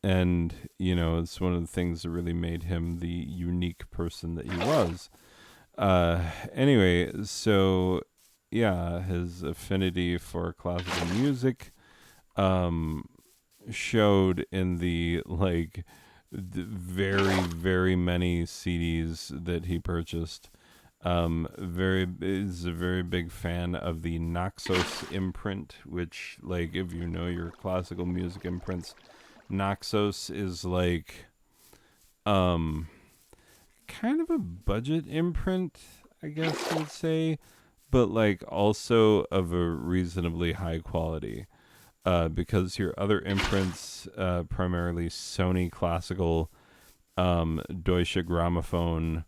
and, it's one of the things that really made him the unique person that he was. Anyway, so yeah, his affinity for classical music um, showed in the very, very many CDs that he purchased. Is a very big fan of the Naxos imprint, which, like, if you know your classical music imprints, Naxos is um, kind of a budget imprint, I guess you would say, but also of a reasonably high quality. Because your other imprints, primarily Sony Classical, Deutsche Grammophon,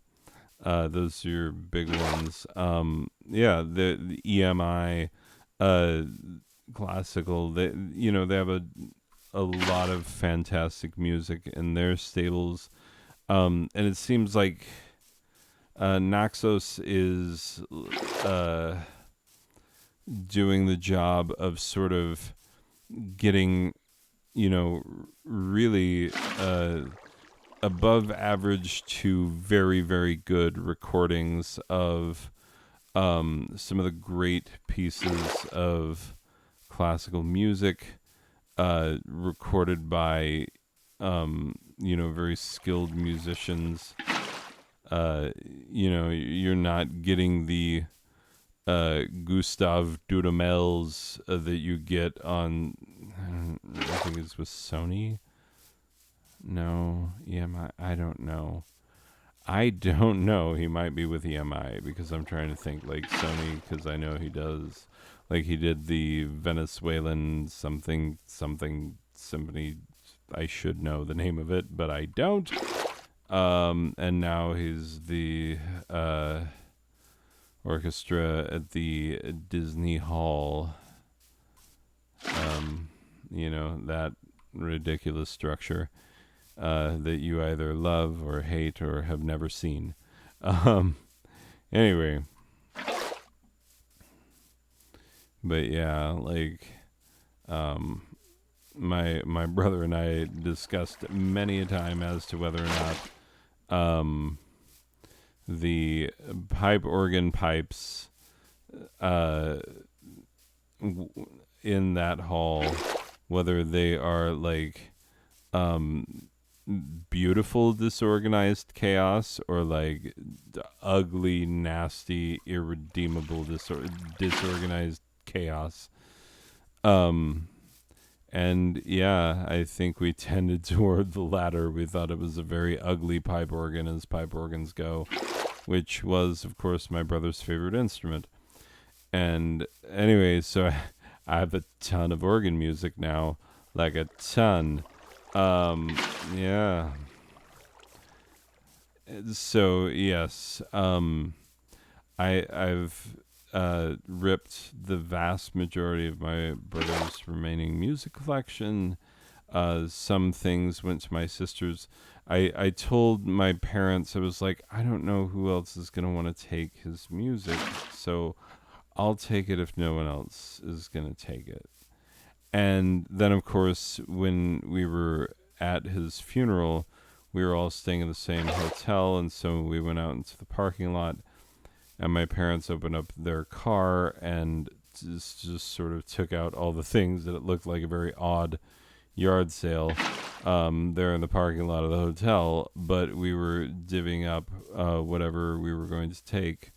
those are your big ones. Yeah, the EMI, uh, Classical. They have a lot of fantastic music in their stables. And it seems like Naxos is doing the job of sort of getting, really above average to very, very good recordings of some of the great pieces of classical music recorded by, very skilled musicians. You're not getting the Gustav Dudamels that you get on, I think it's with Sony. No, EMI. I don't know. I don't know. He might be with EMI because I'm trying to think like Sony because I know he does. Like he did the Venezuelan something symphony. I should know the name of it, but I don't. And now he's the orchestra at the Disney Hall. That ridiculous structure that you either love or hate or have never seen. Um, anyway, but yeah, my brother and I discussed many a time as to whether or not the pipe organ pipes in that hall, whether they are beautiful disorganized chaos or ugly, nasty, irredeemable disorganized chaos. And yeah, I think we tended toward the latter. We thought it was a very ugly pipe organ as pipe organs go, which was, of course, my brother's favorite instrument. And anyway, so I have a ton of organ music now, like a ton. Yeah. So yes, I've ripped the vast majority of my brother's remaining music collection. Some things went to my sisters. I told my parents, I was like, I don't know who else is gonna want to take his music, so I'll take it if no one else is gonna take it. And then, of course, when we were at his funeral, we were all staying in the same hotel, and so we went out into the parking lot, and my parents opened up their car and just sort of took out all the things that it looked like a very odd yard sale there in the parking lot of the hotel. But we were divvying up whatever we were going to take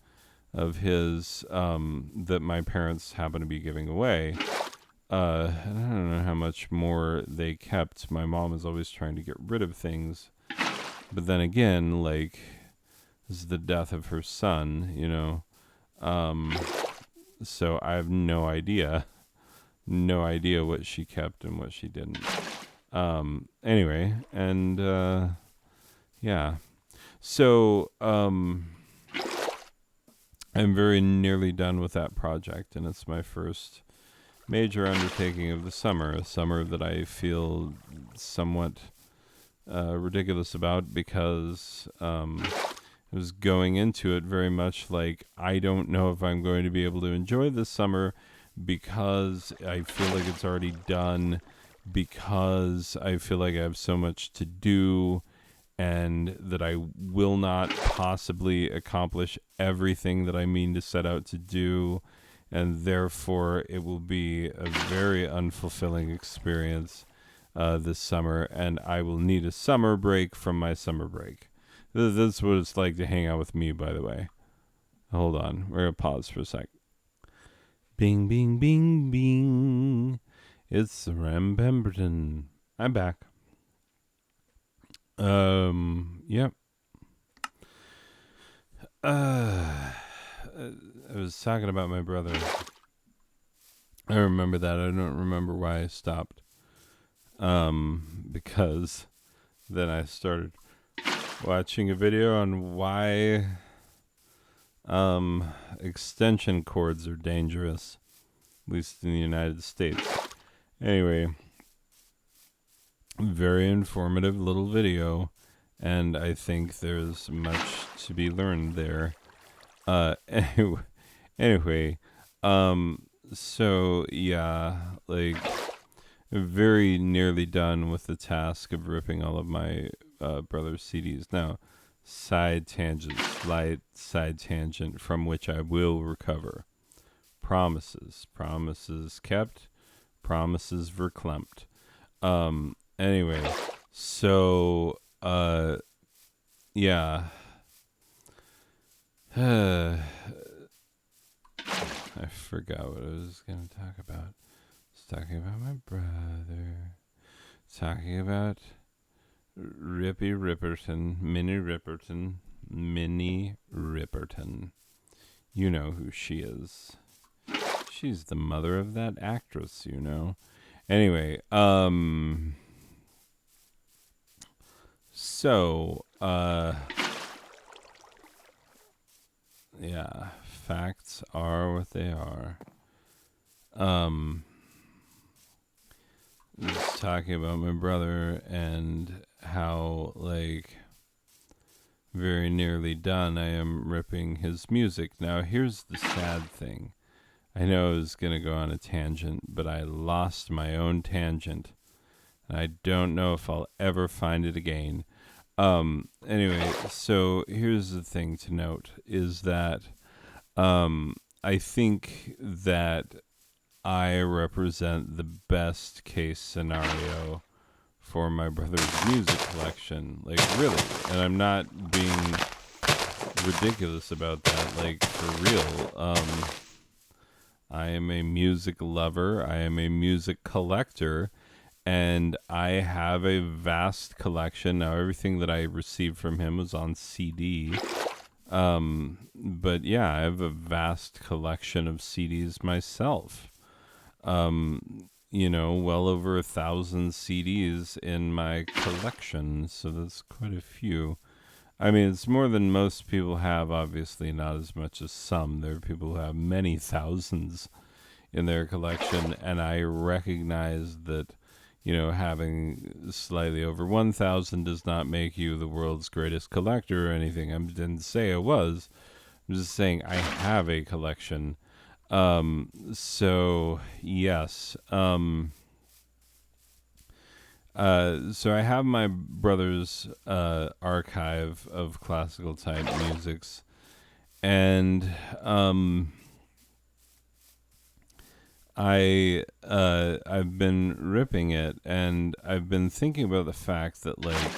of his that my parents happened to be giving away. And I don't know how much more they kept. My mom is always trying to get rid of things. But then again, this is the death of her son, So I have no idea. No idea what she kept and what she didn't. Anyway, and yeah. So, I'm very nearly done with that project, and it's my first major undertaking of the summer, a summer that I feel somewhat ridiculous about because I was going into it very much like I don't know if I'm going to be able to enjoy this summer because I feel like it's already done, because I feel like I have so much to do and that I will not possibly accomplish everything that I mean to set out to do, and therefore it will be a very unfulfilling experience this summer, and I will need a summer break from my summer break. This is what it's like to hang out with me, by the way. Hold on. We're going to pause for a sec. Bing, bing, bing, bing. It's Ram Pemberton. I'm back. Yep. I was talking about my brother. I remember that. I don't remember why I stopped. Because then I started watching a video on why extension cords are dangerous, at least in the United States. Anyway, very informative little video, and I think there's much to be learned there. Anyway, so yeah, like very nearly done with the task of ripping all of my brother's CDs. Now, slight side tangent from which I will recover. Promises kept, promises verklempt. Anyway, so yeah. I forgot what I was going to talk about. I was talking about my brother. Talking about Rippy Ripperton, Minnie Ripperton. You know who she is. She's the mother of that actress, you know. Anyway, so, yeah, facts are what they are. Just talking about my brother and how, like, very nearly done I am ripping his music. Now, here's the sad thing. I know I was going to go on a tangent, but I lost my own tangent. And I don't know if I'll ever find it again. Anyway, so here's the thing to note is that I think that I represent the best case scenario for my brother's music collection. Like, really. And I'm not being ridiculous about that. Like, for real. I am a music lover. I am a music collector. And I have a vast collection. Now, everything that I received from him was on CD. But yeah, I have a vast collection of CDs myself. You know, well over 1,000 CDs in my collection. So that's quite a few. I mean, it's more than most people have, obviously, not as much as some. There are people who have many thousands in their collection, and I recognize that, you know, having slightly over 1,000 does not make you the world's greatest collector or anything. I didn't say I was. I'm just saying I have a collection. So, yes. So I have my brother's archive of classical type musics, and I've been ripping it, and I've been thinking about the fact that, like,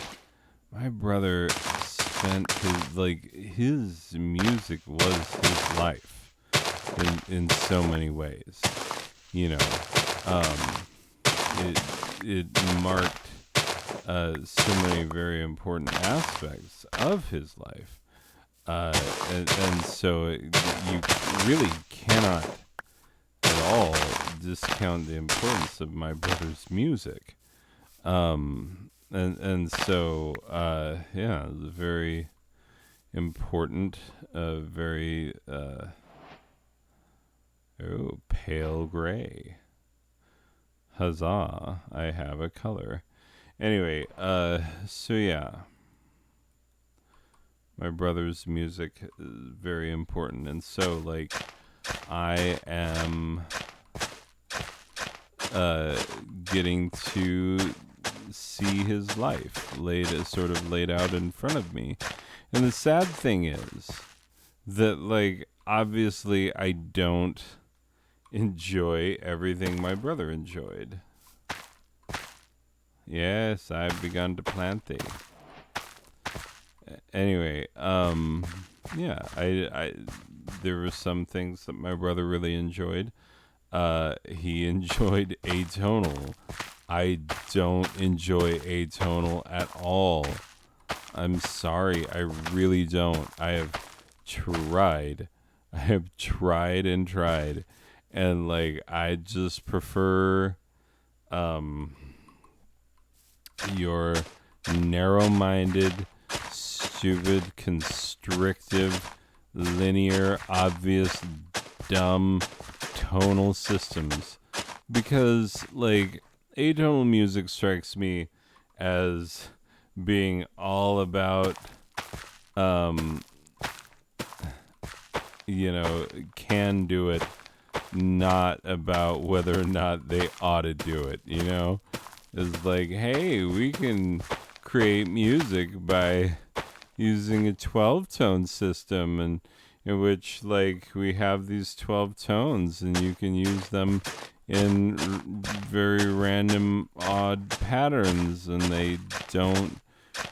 my brother spent his music was his life in so many ways, you know. It marked so many very important aspects of his life, and so you really cannot at all discount the importance of my brother's music. And so yeah, it was important, very pale gray. Huzzah! I have a color. Anyway, so yeah, my brother's music is very important, and so like I am getting to see his life laid out in front of me. And the sad thing is that, like, obviously I don't enjoy everything my brother enjoyed. Yes, I've begun to plant thee. Anyway, yeah, I there were some things that my brother really enjoyed. He enjoyed atonal. I don't enjoy atonal at all. I'm sorry, I really don't. I have tried. I have tried and tried. And like I just prefer your narrow-minded, stupid, constrictive, linear, obvious, dumb tonal systems. Because like atonal music strikes me as being all about can do it, not about whether or not they ought to do it, It's like, hey, we can create music by using a 12-tone system, and in which like we have these 12 tones and you can use them in very random odd patterns and they don't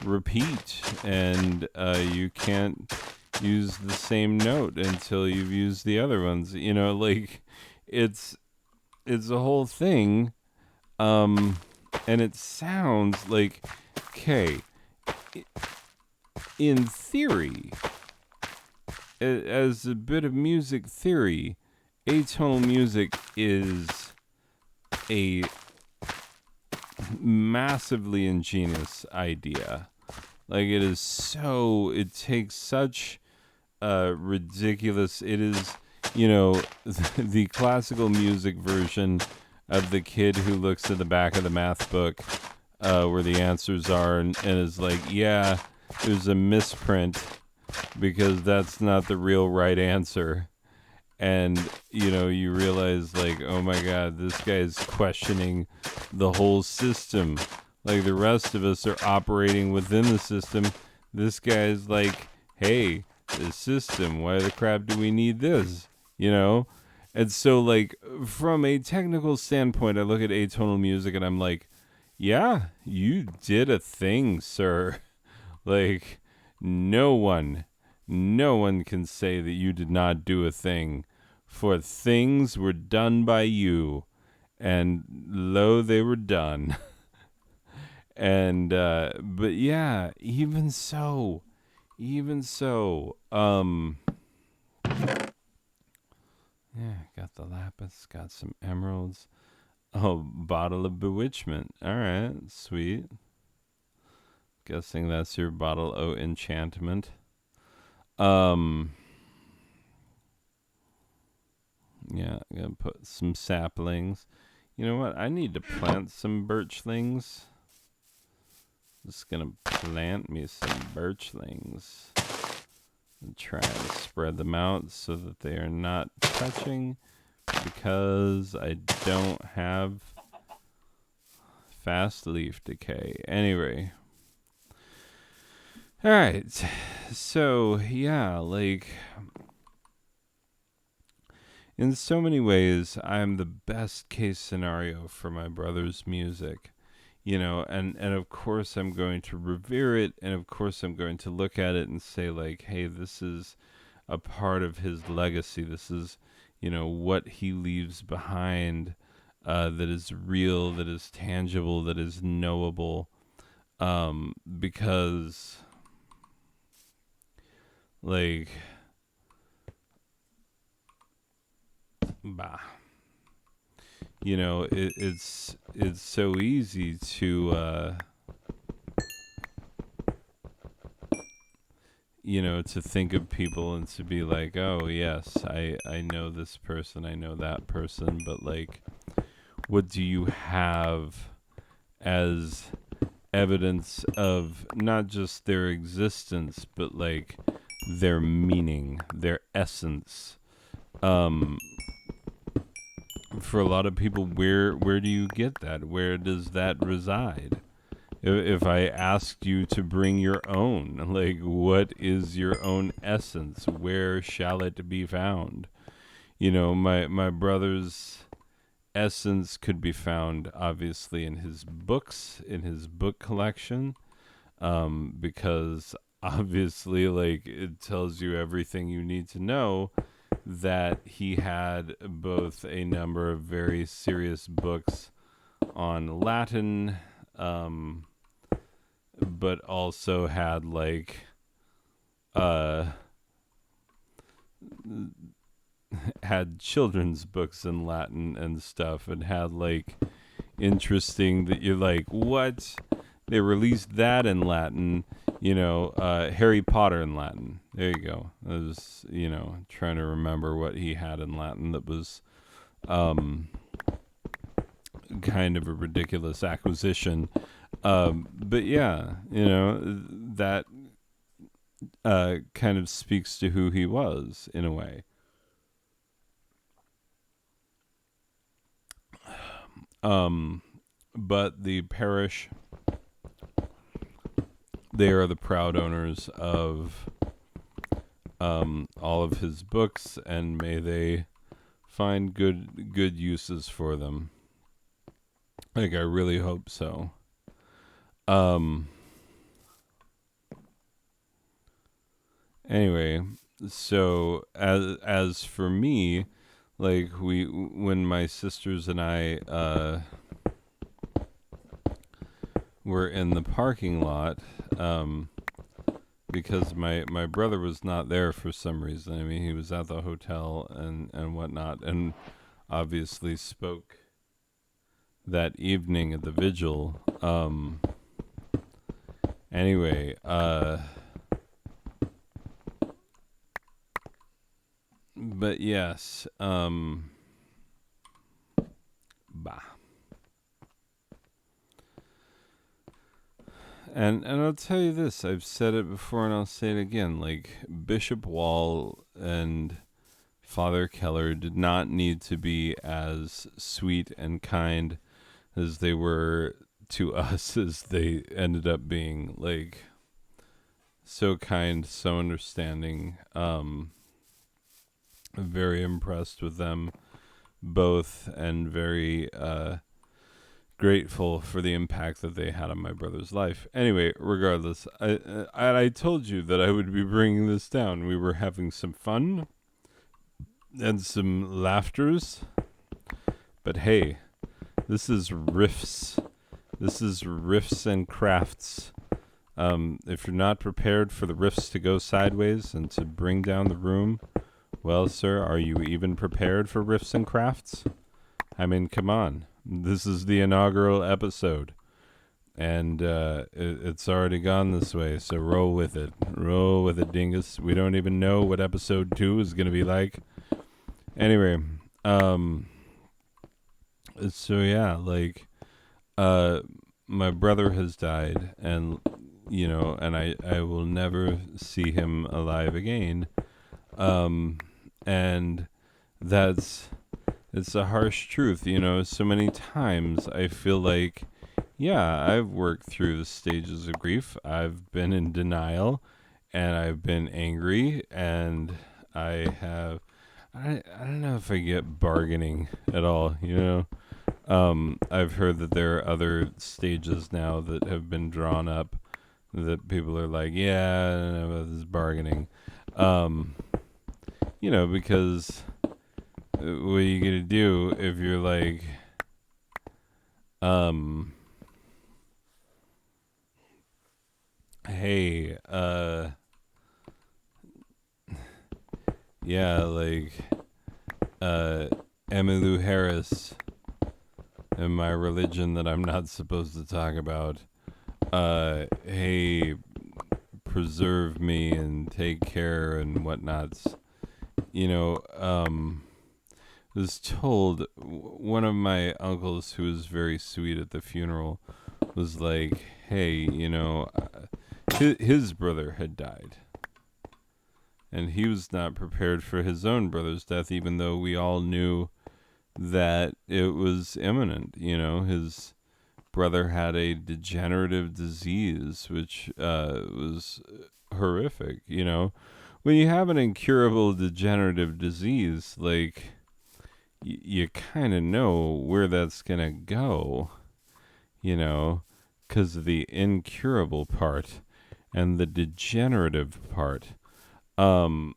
repeat, and you can't use the same note until you've used the other ones, like it's a whole thing, and it sounds like, okay, in theory, as a bit of music theory, atonal music is a massively ingenious idea. Like it takes such ridiculous, it is, the classical music version of the kid who looks at the back of the math book where the answers are and is like, yeah, there's a misprint because that's not the real right answer. And, you realize, like, oh my God, this guy is questioning the whole system. Like, the rest of us are operating within the system. This guy is like, hey, the system, why the crap do we need this? And so, like, from a technical standpoint, I look at atonal music and I'm like, yeah, you did a thing, sir. Like, no one can say that you did not do a thing, for things were done by you, and lo, they were done. And but yeah, even so, yeah, got the lapis, got some emeralds. Oh, bottle of bewitchment. All right, sweet. Guessing that's your bottle o' enchantment. Yeah, I'm gonna put some saplings. You know what? I need to plant some birchlings. Just gonna plant me some birchlings and try and spread them out so that they are not touching, because I don't have fast leaf decay. Anyway. All right. So, yeah, like, in so many ways, I'm the best case scenario for my brother's music, and of course I'm going to revere it, and of course I'm going to look at it and say, like, hey, this is a part of his legacy. This is, what he leaves behind, that is real, that is tangible, that is knowable, because, like, bah. It's so easy to to think of people and to be like, oh yes, I know this person, I know that person, but like, what do you have as evidence of not just their existence, but like their meaning, their essence? For a lot of people, where do you get that? Where does that reside? If I asked you to bring your own, like, what is your own essence? Where shall it be found? My brother's essence could be found obviously in his books, in his book collection, because obviously, like, it tells you everything you need to know that he had both a number of very serious books on Latin, but also had like had children's books in Latin and stuff, and had like interesting that you're like, what? They released that in Latin, Harry Potter in Latin. There you go. I was, trying to remember what he had in Latin that was kind of a ridiculous acquisition. But yeah, that kind of speaks to who he was in a way. But the parish, they are the proud owners of all of his books, and may they find good uses for them. Like, I really hope so. Anyway, so as for me, like, when my sisters and I were in the parking lot, because my brother was not there for some reason. I mean, he was at the hotel and whatnot, and obviously spoke that evening at the vigil. Anyway, but yes, bah. And I'll tell you this, I've said it before and I'll say it again, like, Bishop Wall and Father Keller did not need to be as sweet and kind as they were to us as they ended up being. Like, so kind, so understanding. Very impressed with them both, and very grateful for the impact that they had on my brother's life. Anyway, regardless, I told you that I would be bringing this down. We were having some fun and some laughters, but hey, this is riffs. This is riffs and crafts. If you're not prepared for the riffs to go sideways and to bring down the room, well, sir, are you even prepared for riffs and crafts? I mean, come on. This is the inaugural episode, and it's already gone this way, so roll with it. Roll with it, dingus. We don't even know what episode 2 is going to be like. Anyway, so yeah, like, my brother has died, and, and I will never see him alive again. And it's a harsh truth, so many times I feel like, yeah, I've worked through the stages of grief. I've been in denial, and I've been angry, and I don't know if I get bargaining at all, I've heard that there are other stages now that have been drawn up that people are like, yeah, I don't know about this bargaining. Because what are you going to do if you're like, hey, yeah, like, Emmylou Harris and my religion that I'm not supposed to talk about, hey, preserve me and take care and whatnots. Was told one of my uncles who was very sweet at the funeral was like, hey, his brother had died. And he was not prepared for his own brother's death, even though we all knew that it was imminent. His brother had a degenerative disease, which was horrific. When you have an incurable degenerative disease, like, you kind of know where that's going to go, because of the incurable part and the degenerative part. And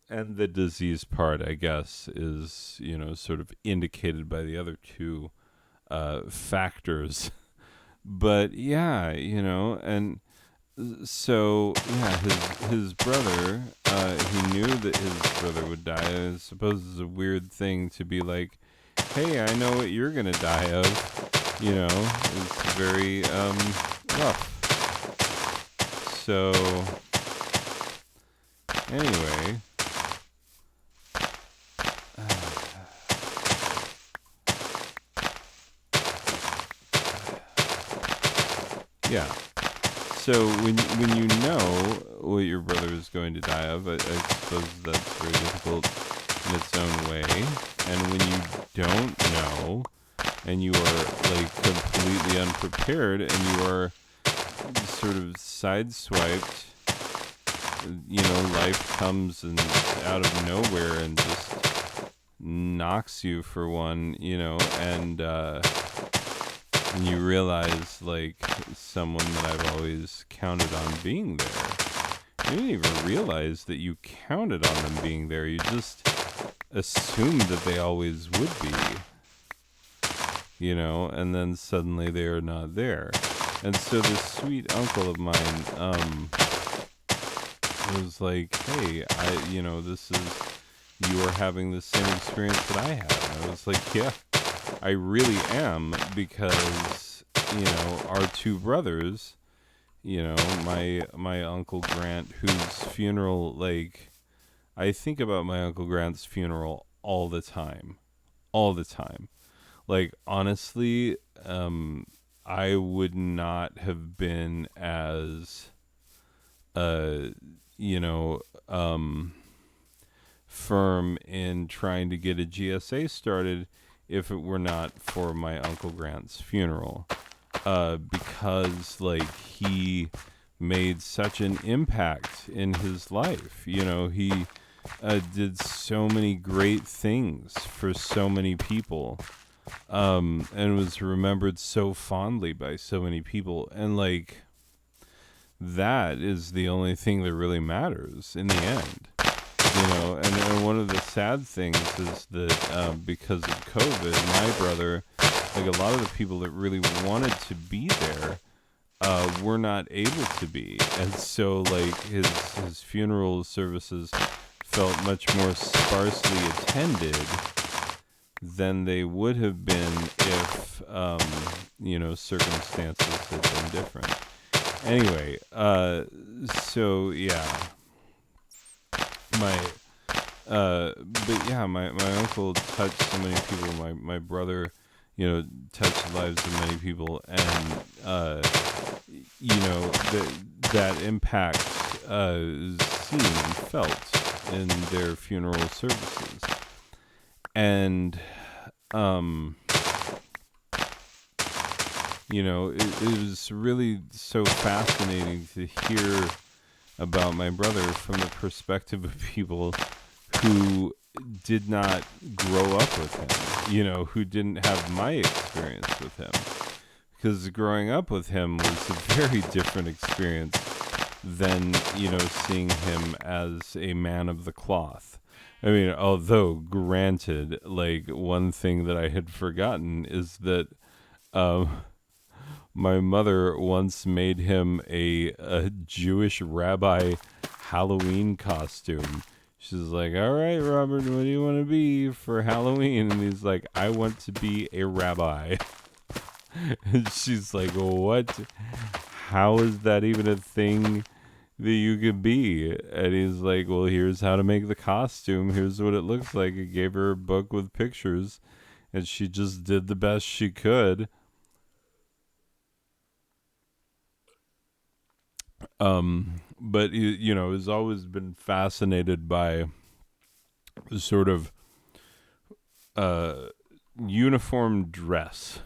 the disease part, I guess, is, sort of indicated by the other two factors. But yeah, and so yeah, his brother, he knew that his brother would die. I suppose it's a weird thing to be like, hey, I know what you're gonna die of. It's very rough. So anyway, yeah. So when you know what your brother is going to die of, I suppose that's very difficult in its own way. And when you don't know, and you are like completely unprepared, and you are sort of sideswiped, life comes and out of nowhere and just knocks you for one, and you realize, like, someone that I've always counted on being there. You didn't even realize that you counted on them being there. You just assumed that they always would be, and then suddenly they are not there. And so this sweet uncle of mine was like, hey, you are having the same experience that I had. And I was like, yeah, I really am, because, our two brothers, my Uncle Grant, whose funeral, like, I think about my Uncle Grant's funeral all the time. Like, honestly, I would not have been as, firm in trying to get a GSA started if it were not for my Uncle Grant's funeral. Because, like, he made such an impact in his life. He did so many great things for so many people, and was remembered so fondly by so many people. And, like, that is the only thing that really matters in the end. And one of the sad things is that because of COVID, my brother, like a lot of the people that really wanted to be there, were not able to be. And so, like, his funeral services felt much more sparsely attended than they would have been if, circumstances had been different. Anyway, so yeah. My uncle touched so many people. My brother, touched the lives of many people, and that impact is seen and felt in their funeral services. And it was really so fascinating to hear about my brother from the perspective of people who did not grow up with him, who didn't have my experience with him. Because growing up with him was a very different experience than, seeing him as a man of the cloth. I mean, although granted, like, one thing that I had forgotten is that my mother once made him a Jewish rabbi Halloween costume. She's like, all right, Robert, what do you want to be for Halloween? And he's like, I want to be a rabbi. And she's like, what? How is that even a thing that you could be. And he's like, well, here's how to make the costume. Here's what it looks like. He gave her a book with pictures, and she just did the best she could. But you know, has always been fascinated by sort of uh, uniform dress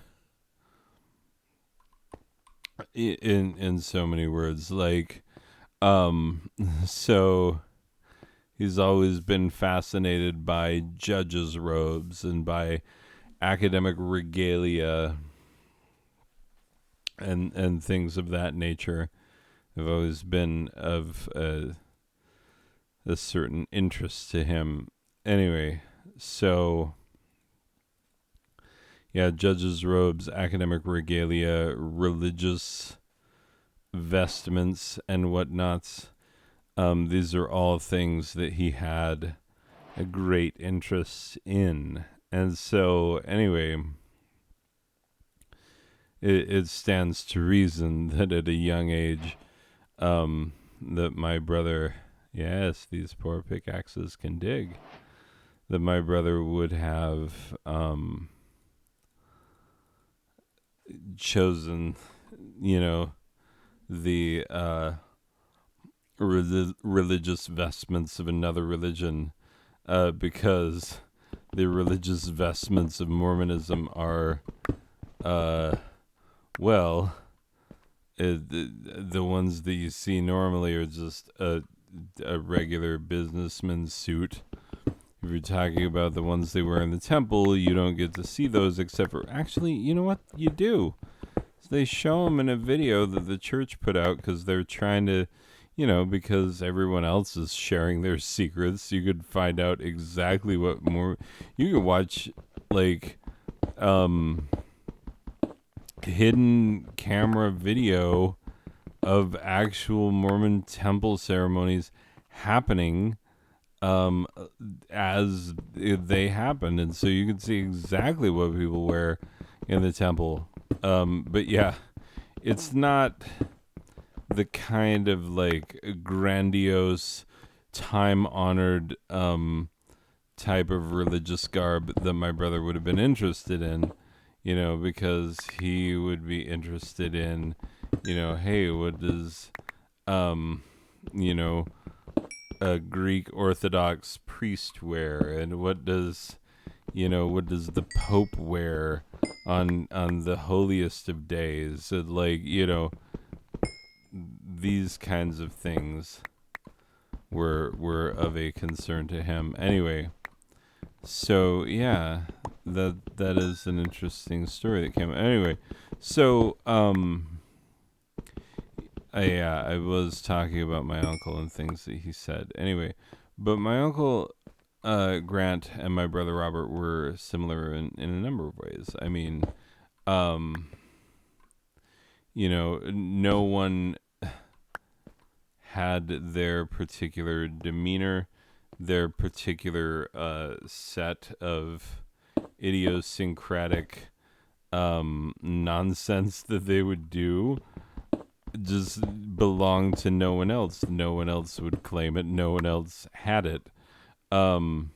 in so many words. Like, so he's always been fascinated by judges' robes and by academic regalia and things of that nature. Have always been of a certain interest to him. Anyway, so yeah, judges' robes, academic regalia, religious vestments, and whatnots. These are all things that he had a great interest in. And so, anyway, it stands to reason that at a young age, that my brother, yes, these poor pickaxes can dig, that my brother would have chosen, you know, the religious vestments of another religion, because the religious vestments of Mormonism are, well, the ones that you see normally are just a regular businessman's suit. If you're talking about the ones they wear in the temple, you don't get to see those except for, actually, you know what? You do. They show them in a video that the church put out because they're trying to, you know, because everyone else is sharing their secrets. You could find out exactly what more. You could watch, like, hidden camera video of actual Mormon temple ceremonies happening as they happened, and so you can see exactly what people wear in the temple. But yeah, it's not the kind of like grandiose, time-honored type of religious garb that my brother would have been interested in, you know, because he would be interested in, you know, hey, what does, you know, a Greek Orthodox priest wear, and what does, you know, what does the Pope wear on the holiest of days? And like, you know, these kinds of things were of a concern to him. Anyway, so yeah, that is an interesting story that came. Anyway, so I was talking about my uncle and things that he said. Anyway, but my uncle Grant and my brother Robert were similar in a number of ways. I mean, you know, no one had their particular demeanor, their particular set of idiosyncratic nonsense that they would do just belonged to no one else. No one else would claim it. No one else had it. My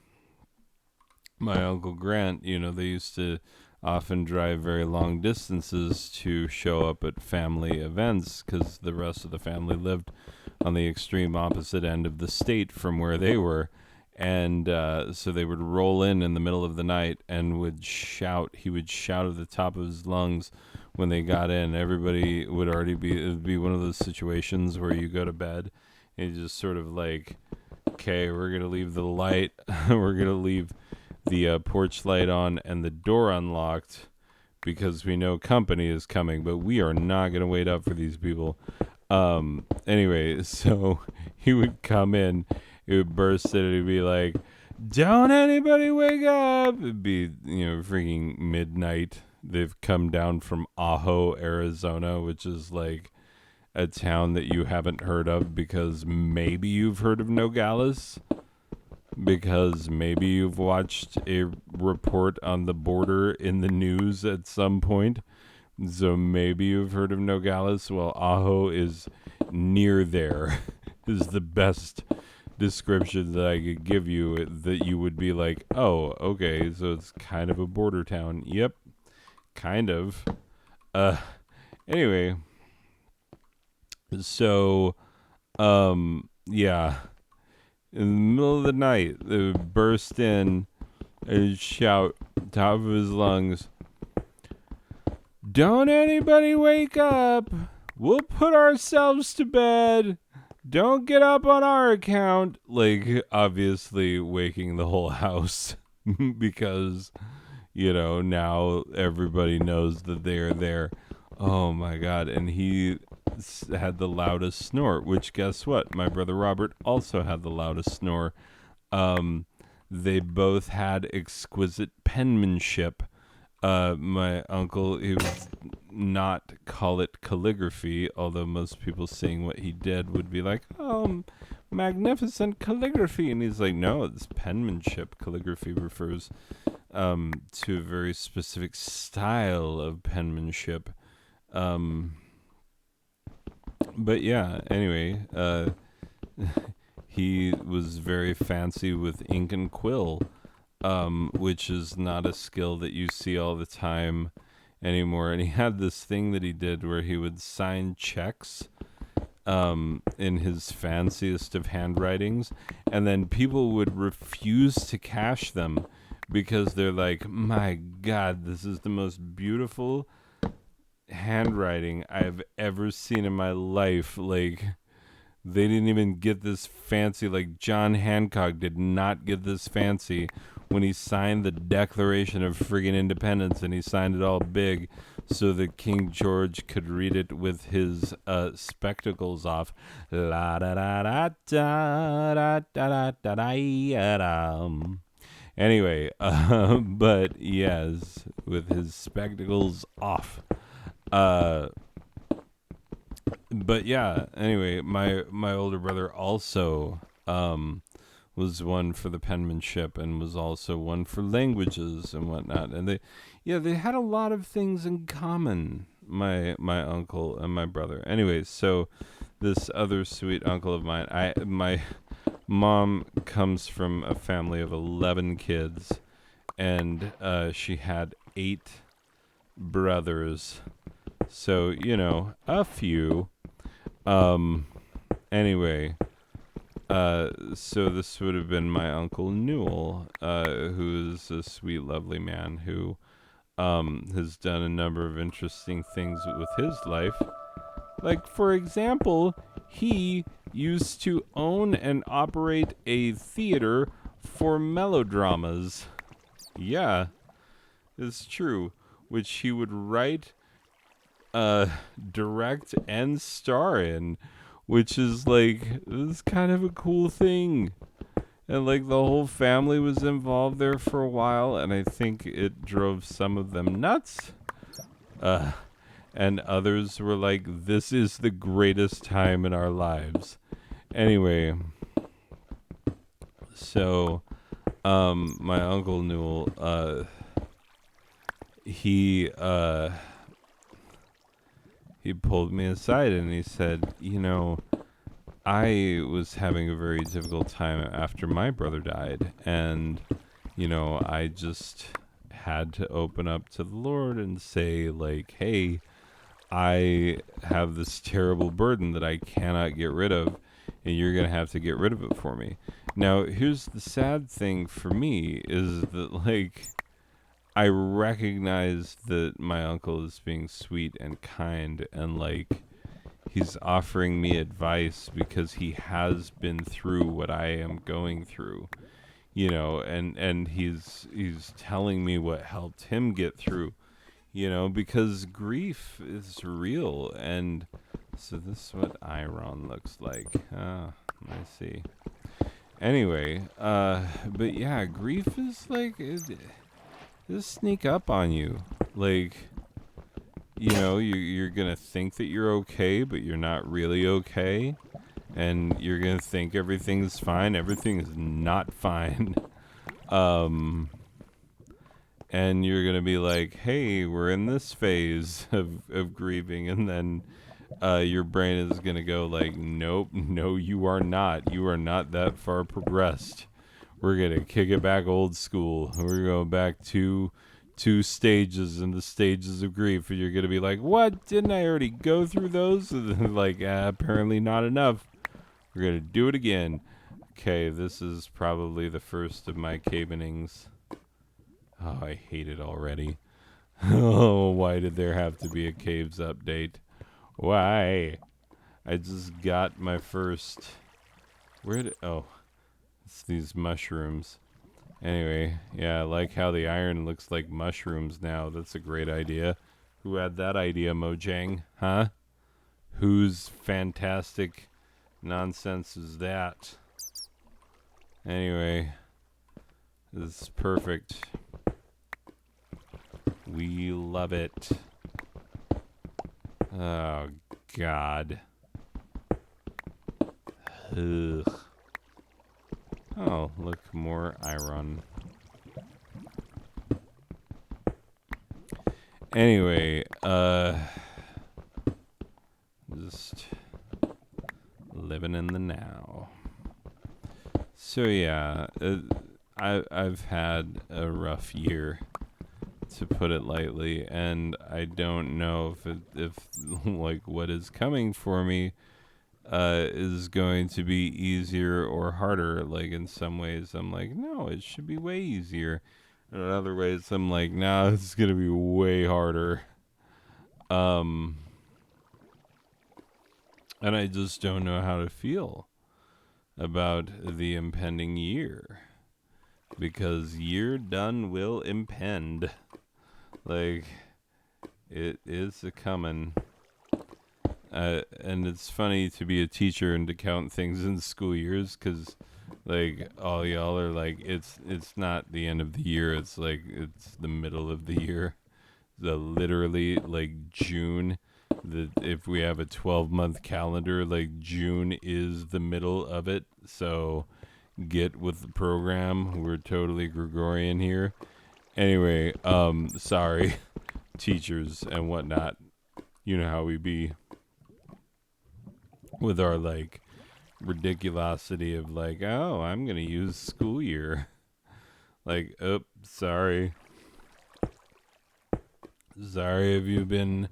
Uncle Grant, you know, they used to often drive very long distances to show up at family events because the rest of the family lived on the extreme opposite end of the state from where they were. And so they would roll in the middle of the night and would shout. He would shout at the top of his lungs when they got in. Everybody would already be, it would be one of those situations where you go to bed and you just sort of like, okay, we're going to leave the light, we're going to leave the porch light on and the door unlocked because we know company is coming, but we are not going to wait up for these people. Anyway, so he would come in, it would burst in, and he'd be like, don't anybody wake up. It'd be, you know, freaking midnight. They've come down from Ajo, Arizona, which is like a town that you haven't heard of because maybe you've heard of Nogales, because maybe you've watched a report on the border in the news at some point. So maybe you've heard of Nogales. Well, Ajo is near there. is the best description that I could give you, that you would be like, oh, okay, so it's kind of a border town. Yep, kind of. Anyway, so, yeah, in the middle of the night, they would burst in and shout, top of his lungs, "Don't anybody wake up! We'll put ourselves to bed. Don't get up on our account." Like, obviously waking the whole house because, now everybody knows that they are there. Oh my God. And he had the loudest snore, which, guess what? My brother Robert also had the loudest snore. They both had exquisite penmanship. My uncle, he would not call it calligraphy, although most people seeing what he did would be like, oh, magnificent calligraphy. And he's like, no, it's penmanship. Calligraphy refers to a very specific style of penmanship. But yeah, anyway, he was very fancy with ink and quill. Which is not a skill that you see all the time anymore. And he had this thing that he did where he would sign checks in his fanciest of handwritings, and then people would refuse to cash them because they're like, my God, this is the most beautiful handwriting I've ever seen in my life. Like, they didn't even get this fancy. Like, John Hancock did not get this fancy when he signed the Declaration of friggin' Independence, and he signed it all big so that King George could read it with his spectacles off. La da da da da da da da da da. Anyway, but yes, with his spectacles off. But yeah, anyway, my older brother also was one for the penmanship and was also one for languages and whatnot. And they had a lot of things in common, my uncle and my brother. Anyway, so this other sweet uncle of mine, my mom comes from a family of 11 kids, and she had 8 brothers. So, a few. Anyway, so this would have been my Uncle Newell, who is a sweet, lovely man who has done a number of interesting things with his life. Like, for example, he used to own and operate a theater for melodramas. Yeah, it's true. Which he would write, direct, and star in, which is like, this is kind of a cool thing. And like, the whole family was involved there for a while, and I think it drove some of them nuts. And others were like, this is the greatest time in our lives. Anyway, so my Uncle Newell, he pulled me aside and he said, I was having a very difficult time after my brother died, and I just had to open up to the Lord and say, like, hey, I have this terrible burden that I cannot get rid of, and you're going to have to get rid of it for me. Now, here's the sad thing for me is that, like, I recognize that my uncle is being sweet and kind, and, like, he's offering me advice because he has been through what I am going through, and he's telling me what helped him get through, because grief is real. And so this is what Iron looks like. I see. Anyway, but yeah, grief is like, it just sneak up on you. Like, you're going to think that you're okay, but you're not really okay. And you're going to think everything's fine. Everything is not fine. And you're going to be like, hey, we're in this phase of grieving. And then your brain is going to go like, nope, no, you are not. You are not that far progressed. We're going to kick it back old school. We're going back to two stages and the stages of grief. And you're going to be like, what? Didn't I already go through those? Like, apparently not enough. We're going to do it again. Okay, this is probably the first of my cavenings. Oh, I hate it already. Oh, why did there have to be a caves update? Why? I just got my first... Oh, it's these mushrooms. Anyway, yeah, I like how the iron looks like mushrooms now. That's a great idea. Who had that idea, Mojang? Huh? Whose fantastic nonsense is that? Anyway, this is perfect. We love it. Oh, God. Ugh. Oh, look, more iron. Anyway, just living in the now. So yeah, I've had a rough year, to put it lightly, and I don't know if like what is coming for me is going to be easier or harder. Like in some ways I'm like, no, it should be way easier. And in other ways I'm like, no, it's gonna be way harder. And I just don't know how to feel about the impending year, because year done will impend. Like, it is a coming. And it's funny to be a teacher and to count things in school years, because like all y'all are like, it's not the end of the year, it's like it's the middle of the year. Literally like June, if we have a 12-month calendar, like June is the middle of it. So get with the program. We're totally Gregorian here. Anyway, sorry, teachers and whatnot. You know how we be with our like ridiculosity of like, oh, I'm gonna use school year. Like, oh, sorry if you've been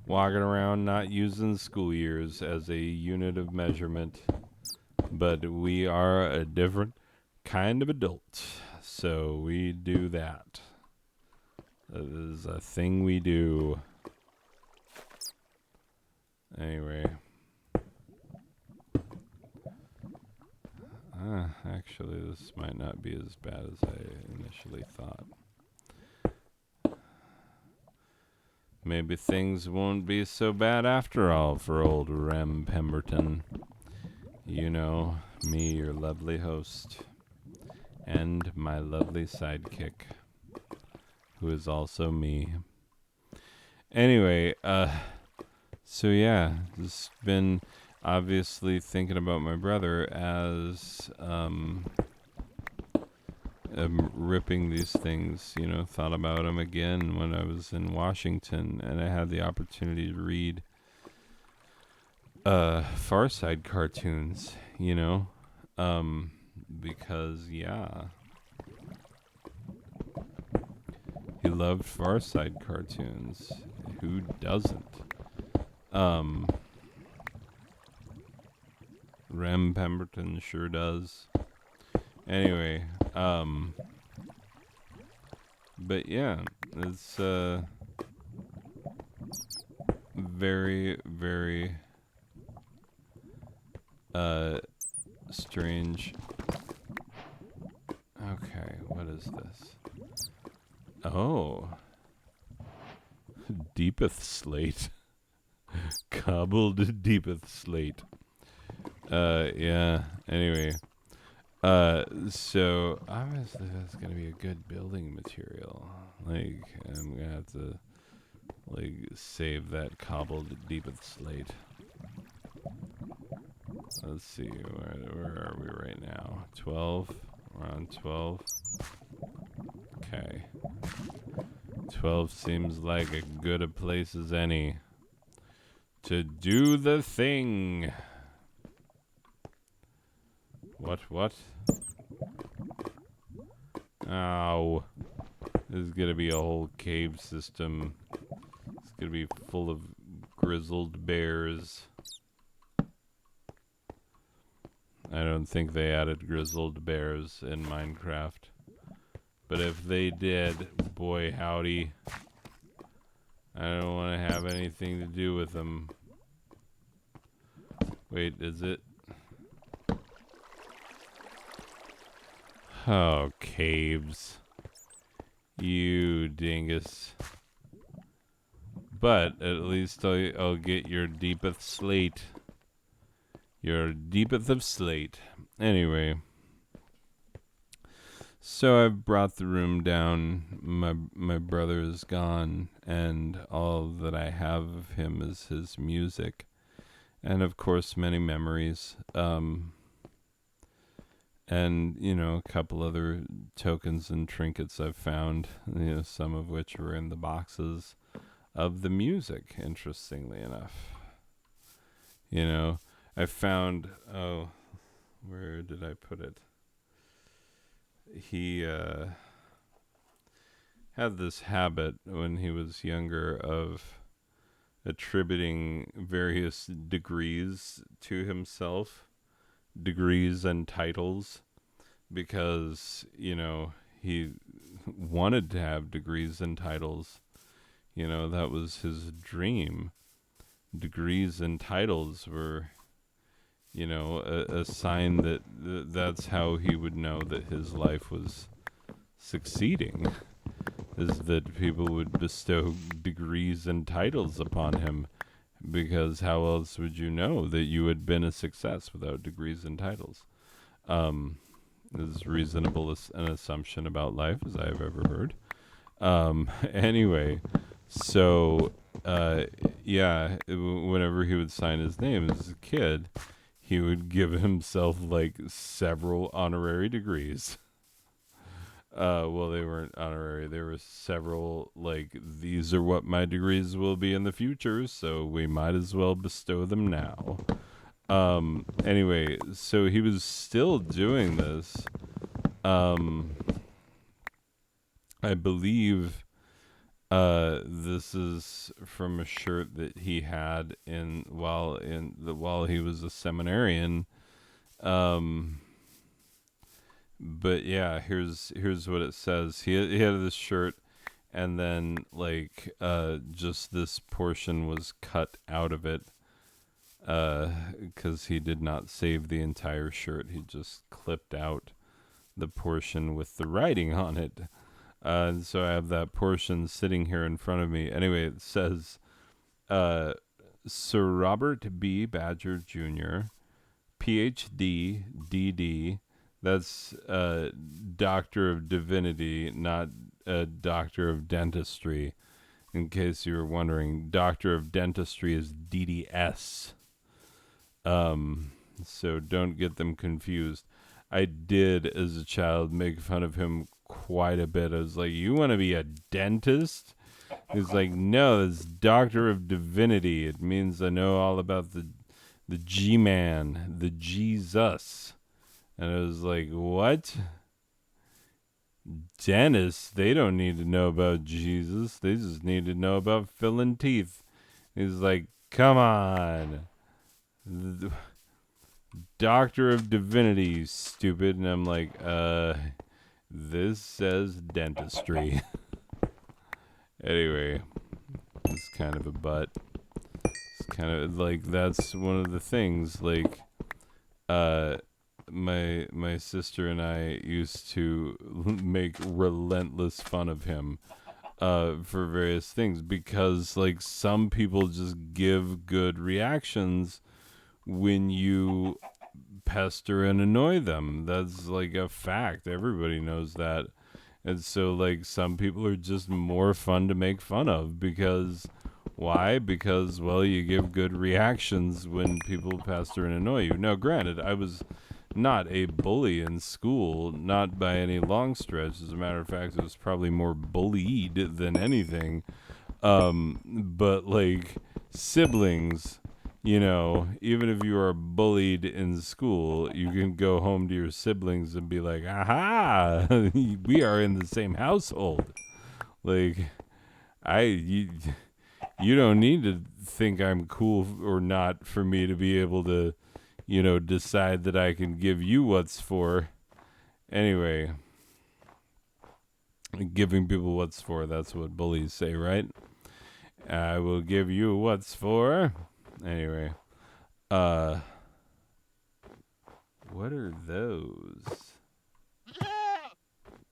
walking around not using school years as a unit of measurement, but we are a different kind of adult, so we do that. That is a thing we do. Anyway. Actually, this might not be as bad as I initially thought. Maybe things won't be so bad after all for old Rem Pemberton. You know, me, your lovely host, and my lovely sidekick, who is also me. Anyway, so yeah, just been obviously thinking about my brother as I'm ripping these things, you know, thought about him again when I was in Washington and I had the opportunity to read Far Side cartoons, you know, because yeah, he loved Far Side cartoons. Who doesn't? Rem Pemberton sure does. Anyway, but yeah, it's very, very strange. Okay, what is this? Oh, Deepeth slate. Cobbled Deepeth slate. Yeah, anyway. So obviously that's gonna be a good building material. Like, I'm gonna have to like save that cobbled Deepeth slate. Let's see, where are we right now? 12. We're on 12. Okay. 12 seems like as good a place as any to do the thing. What? Ow. This is gonna be a whole cave system. It's gonna be full of grizzled bears. I don't think they added grizzled bears in Minecraft. But if they did, boy howdy. I don't want to have anything to do with them. Wait, is it? Oh, caves. You dingus. But at least I'll get your deepeth slate. Your deepeth of slate. Anyway. So I've brought the room down. My brother is gone, and all that I have of him is his music. And of course many memories. And, you know, a couple other tokens and trinkets I've found, you know, some of which were in the boxes of the music, interestingly enough. You know, I found, where did I put it? He had this habit when he was younger of attributing various degrees to himself. Degrees and titles, because, you know, he wanted to have degrees and titles. You know, that was his dream. Degrees and titles were, you know, a sign that that's how he would know that his life was succeeding, is that people would bestow degrees and titles upon him. Because how else would you know that you had been a success without degrees and titles? As reasonable an assumption about life as I have ever heard. Anyway, so, yeah, whenever he would sign his name as a kid, he would give himself, like, several honorary degrees. Well, they weren't honorary. There were several, like, these are what my degrees will be in the future, so we might as well bestow them now. Anyway, so he was still doing this. I believe, this is from a shirt that he had while he was a seminarian. But yeah, here's what it says. He had this shirt, and then like just this portion was cut out of it, because he did not save the entire shirt. He just clipped out the portion with the writing on it. And so I have that portion sitting here in front of me. Anyway, it says, Sir Robert B. Badger Jr., PhD, DD. That's Doctor of Divinity, not Doctor of Dentistry. In case you were wondering, Doctor of Dentistry is DDS. So don't get them confused. I did, as a child, make fun of him quite a bit. I was like, you want to be a dentist? He's like, no, it's Doctor of Divinity. It means I know all about the G-Man, the Jesus. And I was like, what? Dentists, they don't need to know about Jesus. They just need to know about filling teeth. He's like, come on. Doctor of Divinity, you stupid. And I'm like, this says dentistry. Anyway, it's kind of a butt. It's kind of like, that's one of the things, like, my sister and I used to make relentless fun of him for various things, because like some people just give good reactions when you pester and annoy them. That's like a fact. Everybody knows that. And so like some people are just more fun to make fun of, because why? Because, well, you give good reactions when people pester and annoy you. Now, granted, I was not a bully in school, not by any long stretch. As a matter of fact, I was probably more bullied than anything. But like siblings, you know, even if you are bullied in school, you can go home to your siblings and be like, aha, we are in the same household. Like, you don't need to think I'm cool or not for me to be able to, you know, decide that I can give you what's for. Anyway, giving people what's for, that's what bullies say, right? I will give you what's for. Anyway, what are those?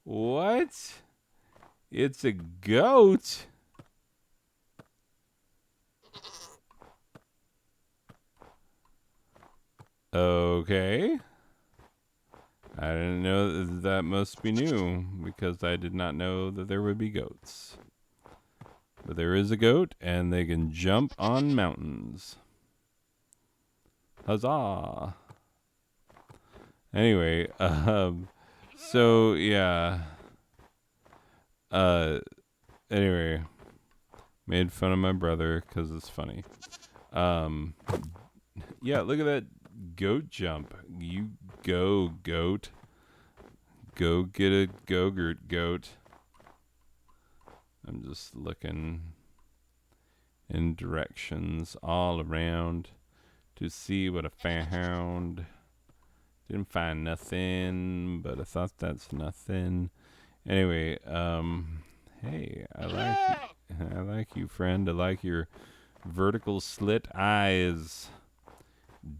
What? It's a goat. Okay. I didn't know that must be new because I did not know that there would be goats. But there is a goat and they can jump on mountains. Huzzah. Anyway, so yeah. Anyway, made fun of my brother because it's funny. Yeah, look at that goat jump. You go, goat. Go get a go-gurt, goat. I'm just looking in directions all around to see what I found. Didn't find nothing, but I thought that's nothing. Anyway, hey, I like you, friend. I like your vertical slit eyes.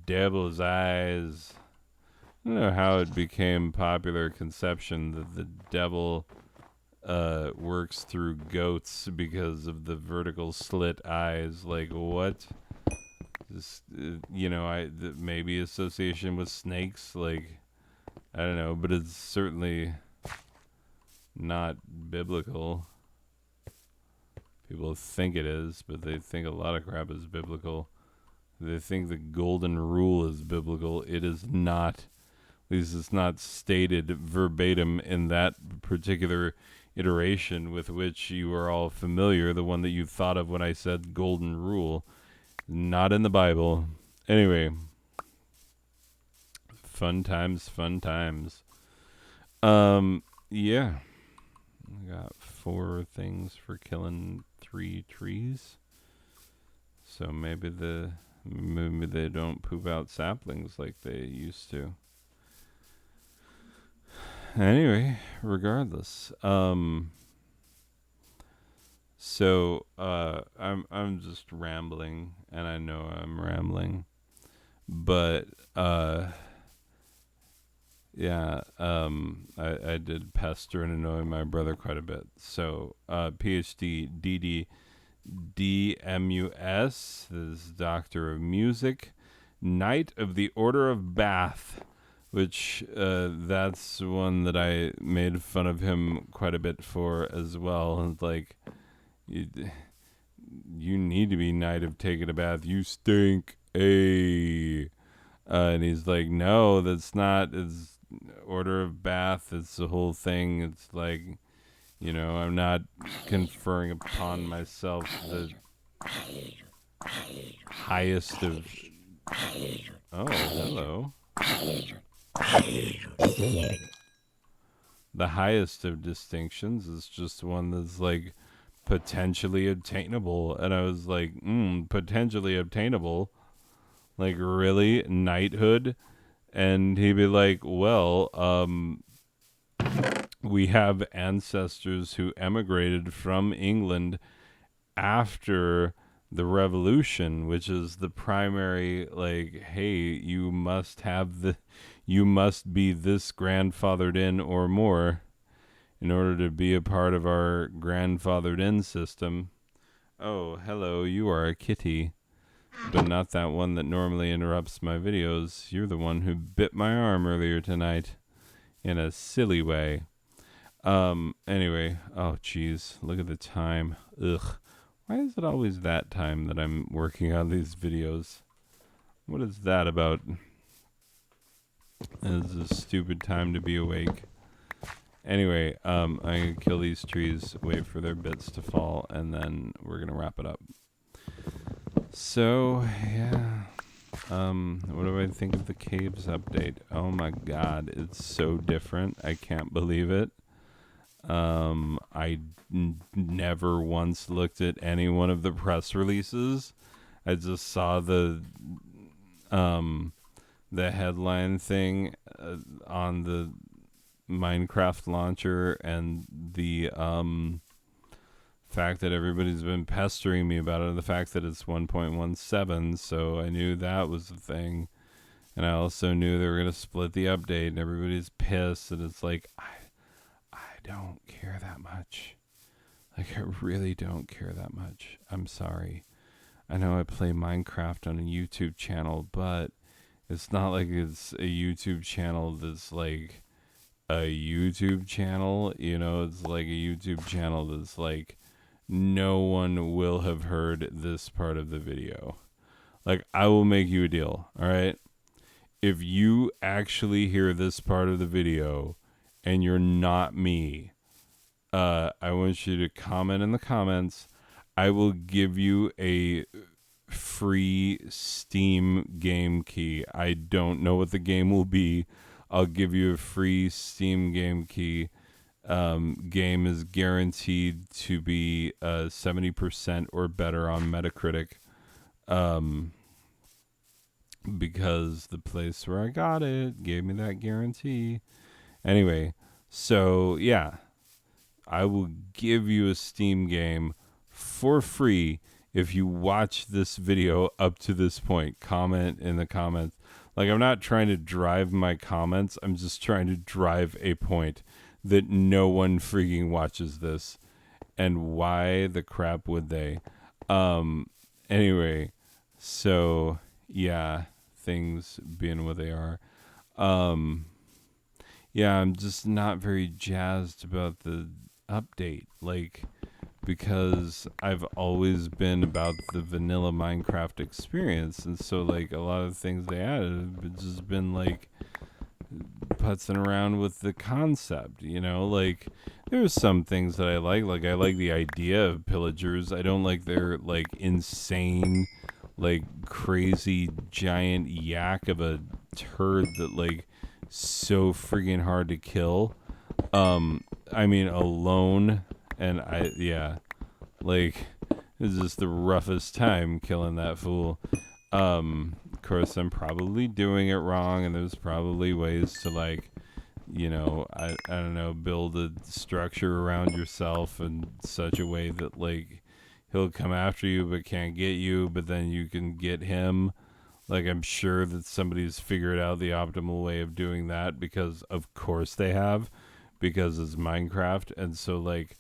Devil's eyes. I don't know how it became popular conception that the devil works through goats because of the vertical slit eyes. Like, what? Just, you know, maybe association with snakes. Like, I don't know, but it's certainly not biblical. People think it is, but they think a lot of crap is biblical. They think the golden rule is biblical. It is not. At least it's not stated verbatim in that particular iteration with which you are all familiar, the one that you thought of when I said golden rule. Not in the Bible. Anyway, fun times, fun times. Yeah. I got 4 things for killing 3 trees. So maybe they don't poop out saplings like they used to. Anyway, regardless, so I'm just rambling, and I know I'm rambling, but yeah, I did pester and annoy my brother quite a bit. So PhD DMUS, this is Doctor of Music, Knight of the Order of Bath, which that's one that I made fun of him quite a bit for as well. And like, you need to be Knight of taking a bath. You stink. Hey. And he's like, no, that's not. It's Order of Bath. It's the whole thing. It's like, you know, I'm not conferring upon myself the highest of. Oh, hello. The highest of distinctions is just one that's like potentially obtainable. And I was like, potentially obtainable? Like, really? Knighthood? And he'd be like, well, we have ancestors who emigrated from England after the revolution, which is the primary, like, hey, you must be this grandfathered in or more in order to be a part of our grandfathered in system. Oh, hello, you are a kitty, but not that one that normally interrupts my videos. You're the one who bit my arm earlier tonight in a silly way. Anyway, oh geez, look at the time. Ugh. Why is it always that time that I'm working on these videos? What is that about? It's a stupid time to be awake. Anyway, I'm gonna kill these trees, wait for their bits to fall, and then we're gonna wrap it up. So yeah. What do I think of the caves update? Oh my god, it's so different. I can't believe it. I never once looked at any one of the press releases. I just saw the headline thing on the Minecraft launcher, and the fact that everybody's been pestering me about it, and the fact that it's 1.17, so I knew that was the thing. And I also knew they were going to split the update, and everybody's pissed, and it's like, I don't care that much. Like, I really don't care that much. I'm sorry. I know I play Minecraft on a YouTube channel, but it's not like it's a YouTube channel that's like a YouTube channel. You know, it's like a YouTube channel that's like, no one will have heard this part of the video. Like, I will make you a deal, all right? If you actually hear this part of the video and you're not me, I want you to comment in the comments. I will give you a free Steam game key. I don't know what the game will be. I'll give you a free Steam game key. Game is guaranteed to be 70% or better on Metacritic. Because the place where I got it gave me that guarantee. Anyway, so yeah, I will give you a Steam game for free if you watch this video up to this point. Comment in the comments. Like, I'm not trying to drive my comments. I'm just trying to drive a point that no one freaking watches this. And why the crap would they? Anyway, so yeah, things being what they are. Yeah, I'm just not very jazzed about the update. Like, because I've always been about the vanilla Minecraft experience, and so like a lot of the things they added have just been like putzing around with the concept, you know. Like, there's some things that I like I like the idea of pillagers. I don't like their like insane, like crazy giant yak of a turd that like so freaking hard to kill. I mean, alone. And like, it's just the roughest time killing that fool. Of course, I'm probably doing it wrong, and there's probably ways to, like, you know, I don't know, build a structure around yourself in such a way that, like, he'll come after you but can't get you, but then you can get him. Like, I'm sure that somebody's figured out the optimal way of doing that, because of course they have, because it's Minecraft. And so, like,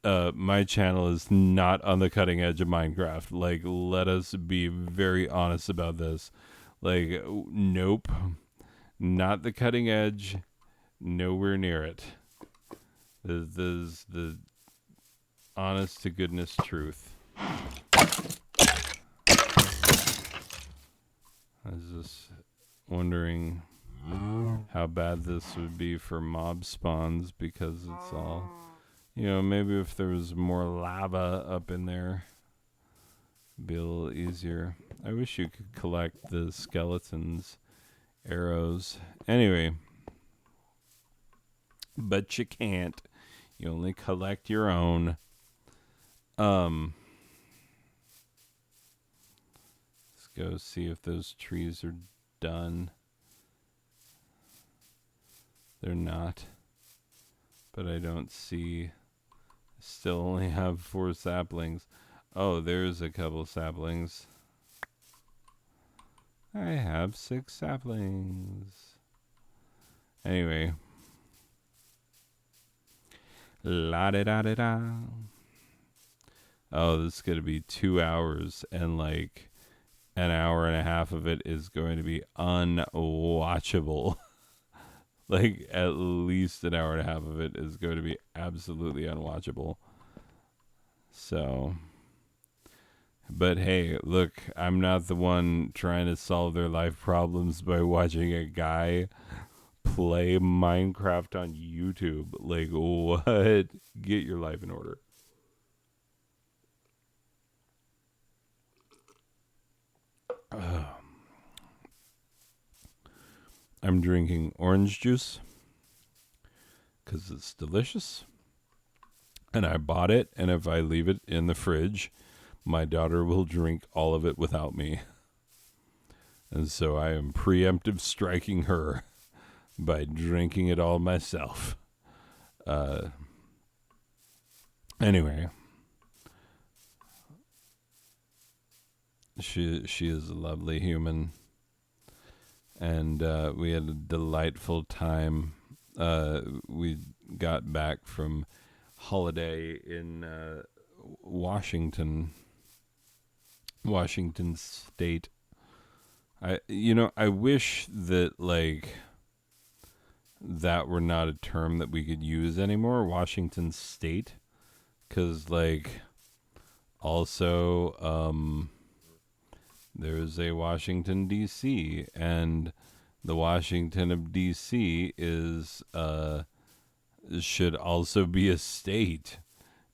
my channel is not on the cutting edge of Minecraft. Like, let us be very honest about this. Like, nope, not the cutting edge, nowhere near it. This is the honest to goodness truth. I was just wondering how bad this would be for mob spawns, because it's all, you know, maybe if there was more lava up in there, it'd be a little easier. I wish you could collect the skeletons' arrows. Anyway, but you can't. You only collect your own. Let's go see if those trees are done. They're not. But I don't see. Still only have 4 saplings. Oh, there's a couple saplings. I have 6 saplings. Anyway. La-da-da-da-da. Oh, this is going to be 2 hours, and like an hour and a half of it is going to be unwatchable. Like, at least an hour and a half of it is going to be absolutely unwatchable. So, but hey, look, I'm not the one trying to solve their life problems by watching a guy play Minecraft on YouTube. Like, what? Get your life in order. I'm drinking orange juice because it's delicious. And I bought it, and if I leave it in the fridge, my daughter will drink all of it without me. And so I am preemptive striking her by drinking it all myself. Anyway, she is a lovely human, and we had a delightful time. We got back from holiday in Washington State. I wish that like that were not a term that we could use anymore, Washington State, because like also there's a Washington D.C. and the Washington of D.C. is should also be a state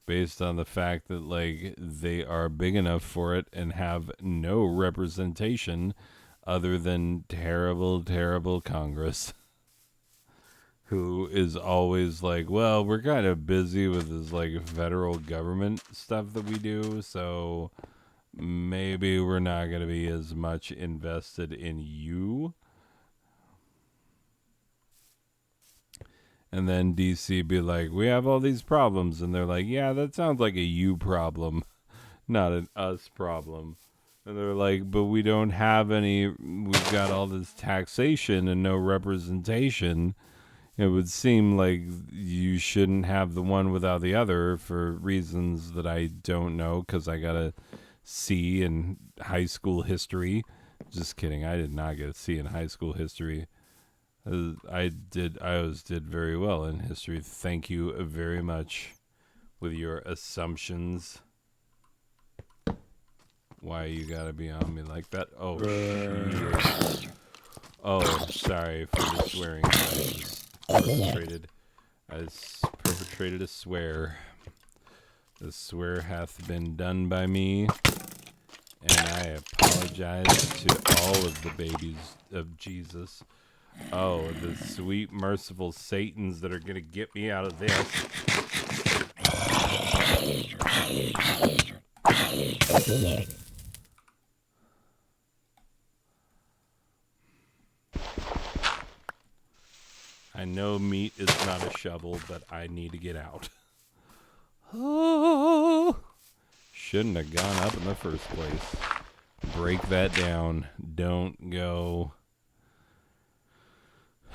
based on the fact that like they are big enough for it and have no representation other than terrible Congress who is always like, well, we're kind of busy with this like federal government stuff that we do, so maybe we're not going to be as much invested in you. And then DC be like, we have all these problems. And they're like, yeah, that sounds like a you problem, not an us problem. And they're like, but we don't have any, we've got all this taxation and no representation. It would seem like you shouldn't have the one without the other for reasons that I don't know because I got a C in high school history. Just kidding. I did not get a C in high school history. I always did very well in history. Thank you very much with your assumptions. Why you gotta be on me like that? Oh, shit. Oh, sorry for the swearing. I perpetrated a swear. The swear hath been done by me, and I apologize to all of the babies of Jesus. Oh, the sweet, merciful Satans that are going to get me out of this. I know meat is not a shovel, but I need to get out. Oh, shouldn't have gone up in the first place. Break that down. Don't go.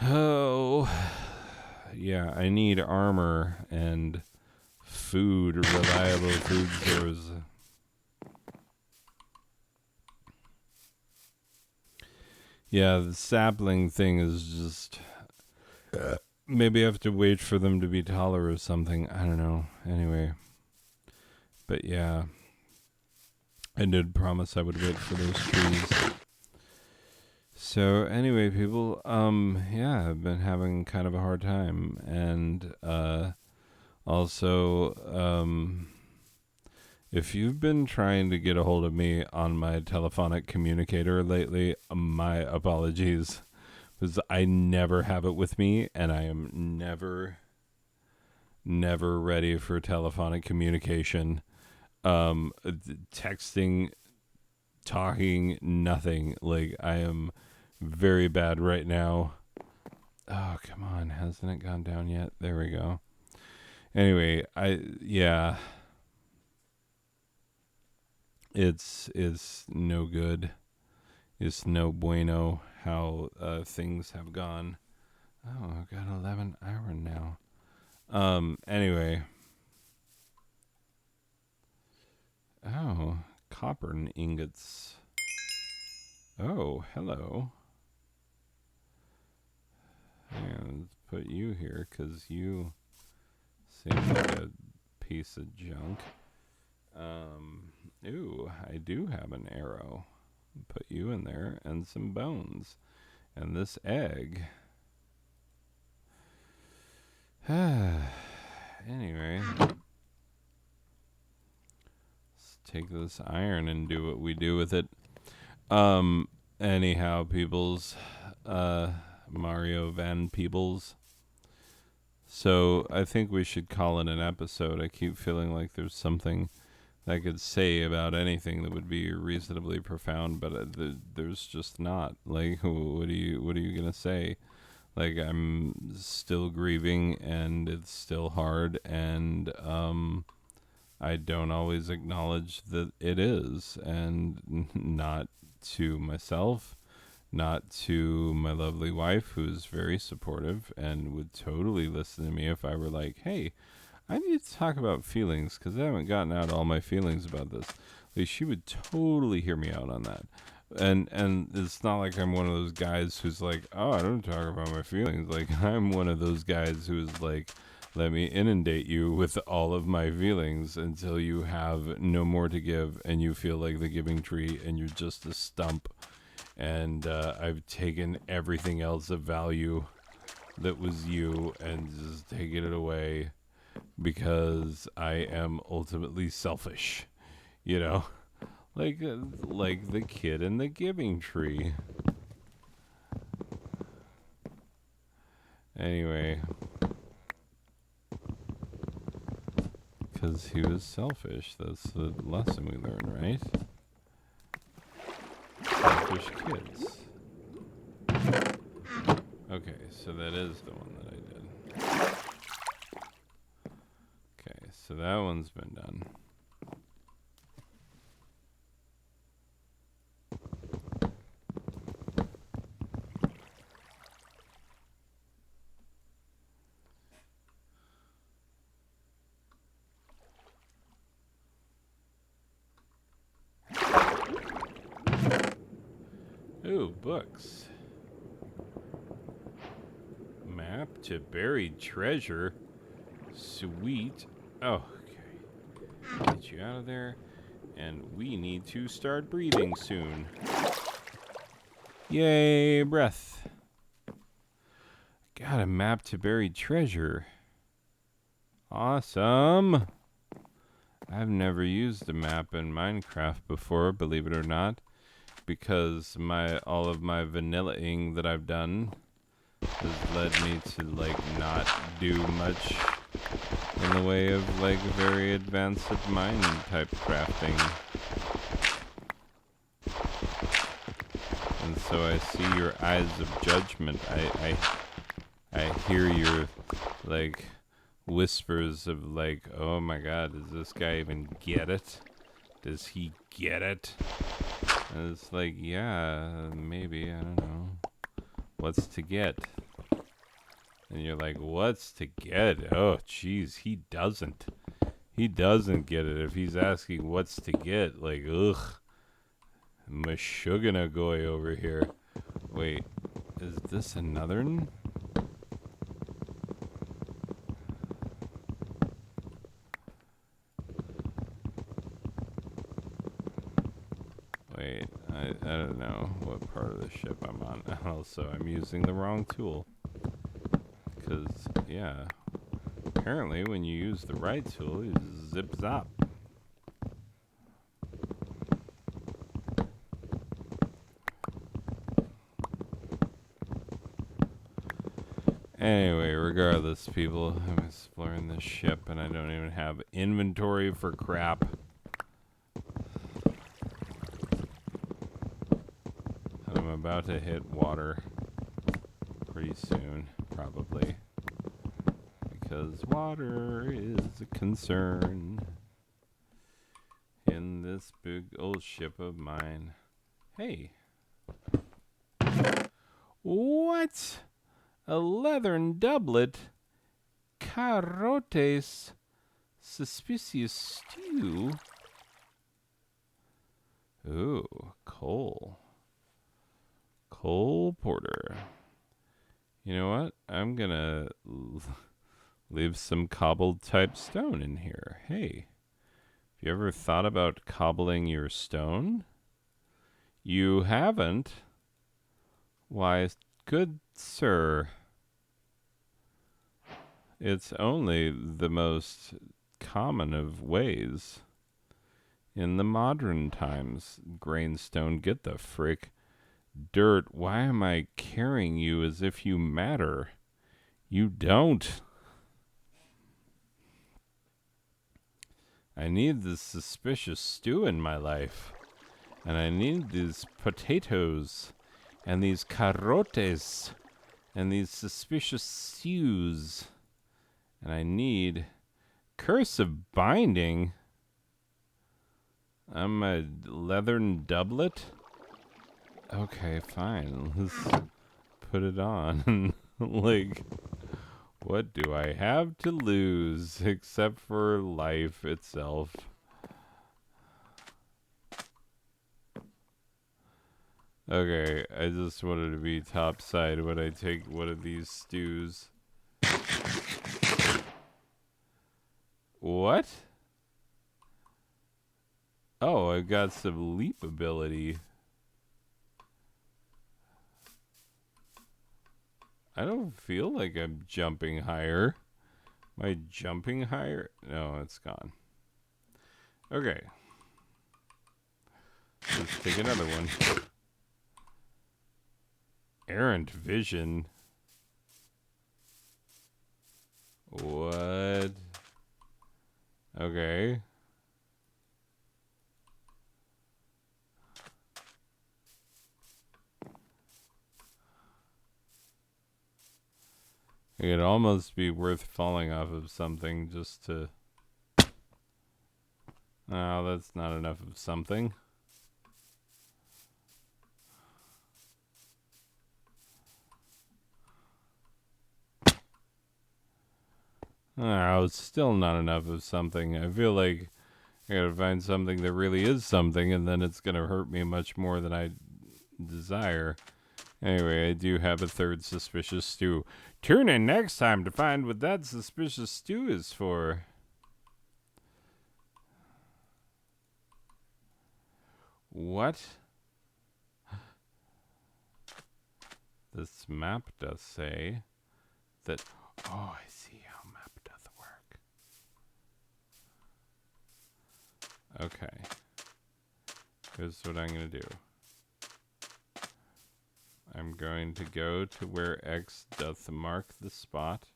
Oh, yeah, I need armor and food, reliable food stores. Yeah, the sapling thing is just... maybe I have to wait for them to be taller or something. I don't know. Anyway. But yeah. I did promise I would wait for those trees. So anyway, people, yeah, I've been having kind of a hard time, and also, if you've been trying to get a hold of me on my telephonic communicator lately, my apologies, because I never have it with me, and I am never ready for telephonic communication. Texting, talking, nothing. Like, I am very bad right now. Oh, come on. Hasn't it gone down yet? There we go. Anyway, yeah. It's no good. It's no bueno how things have gone. Oh, I've got 11 iron now. Anyway. Oh, copper ingots. Oh, hello. Yeah, let's put you here because you seem like a piece of junk. Ooh, I do have an arrow. Put you in there and some bones. And this egg. Anyway, let's take this iron and do what we do with it. Anyhow, peoples, Mario Van Peebles. So I think we should call it an episode. I keep feeling like there's something I could say about anything that would be reasonably profound, but there's just not. Like, what are you gonna say? Like, I'm still grieving, and it's still hard, and I don't always acknowledge that it is, and not to myself, not to my lovely wife, who's very supportive and would totally listen to me if I were like, hey, I need to talk about feelings because I haven't gotten out all my feelings about this. Like, she would totally hear me out on that. And it's not like I'm one of those guys who's like, oh, I don't talk about my feelings. Like, I'm one of those guys who's like, let me inundate you with all of my feelings until you have no more to give and you feel like the giving tree and you're just a stump. And I've taken everything else of value that was you and just taken it away because I am ultimately selfish, you know, like the kid in the giving tree. Anyway, because he was selfish. That's the lesson we learn, right? Selfish kids. Okay, so that is the one that I did. Okay, so that one's been done. Ooh, books. Map to buried treasure. Sweet. Oh, okay. Get you out of there. And we need to start breathing soon. Yay, breath. Got a map to buried treasure. Awesome. I've never used a map in Minecraft before, believe it or not, because all of my vanilla-ing that I've done has led me to like not do much in the way of like very advanced mine type crafting. And so I see your eyes of judgment. I hear your like whispers of like, oh my god, does this guy even get it? Does he get it? And it's like, yeah, maybe, I don't know. What's to get? And you're like, what's to get? Oh, jeez, he doesn't. He doesn't get it if he's asking what's to get. Like, ugh. Meshuggah over here. Wait, is this another one? Wait, I don't know what part of the ship I'm on. Also, I'm using the wrong tool. Because, yeah, apparently when you use the right tool, you zip zop. Anyway, regardless, people, I'm exploring this ship and I don't even have inventory for crap. And I'm about to hit water pretty soon, probably. Because water is a concern in this big old ship of mine. Hey. What? A leathern doublet? Carotes suspicious stew? Ooh, coal. Coal porter. You know what? I'm gonna leave some cobbled type stone in here. Hey, have you ever thought about cobbling your stone? You haven't? Why, good sir, It's only the most common of ways. In the modern times, Grainstone, get the frick. Dirt, why am I carrying you as if you matter? You don't. I need this suspicious stew in my life. And I need these potatoes. And these carotes. And these suspicious stews. And I need curse of binding. I'm a leathern doublet. Okay, fine. Let's put it on. Like, what do I have to lose except for life itself? Okay, I just wanted to be topside when I take one of these stews. What? Oh, I got some leap ability. I don't feel like I'm jumping higher. Am I jumping higher? No, it's gone. Okay. Let's take another one. Errant vision. What? Okay. It'd almost be worth falling off of something just to... Oh, that's not enough of something. Oh, it's still not enough of something. I feel like I gotta find something that really is something, and then it's gonna hurt me much more than I desire. Anyway, I do have a third suspicious stew. Tune in next time to find what that suspicious stew is for. What? This map does say that... Oh, I see how map doth work. Okay. Here's what I'm going to do. I'm going to go to where X doth mark the spot.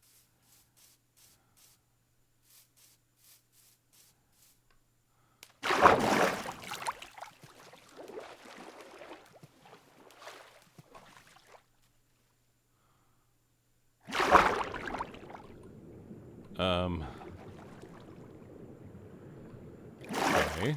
Okay.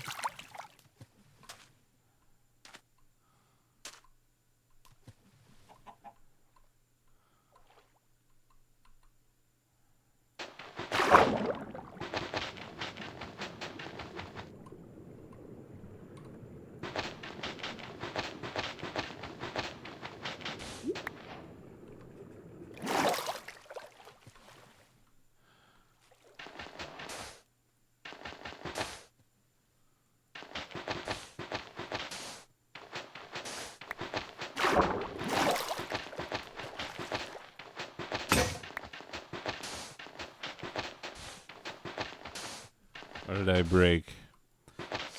What did I break?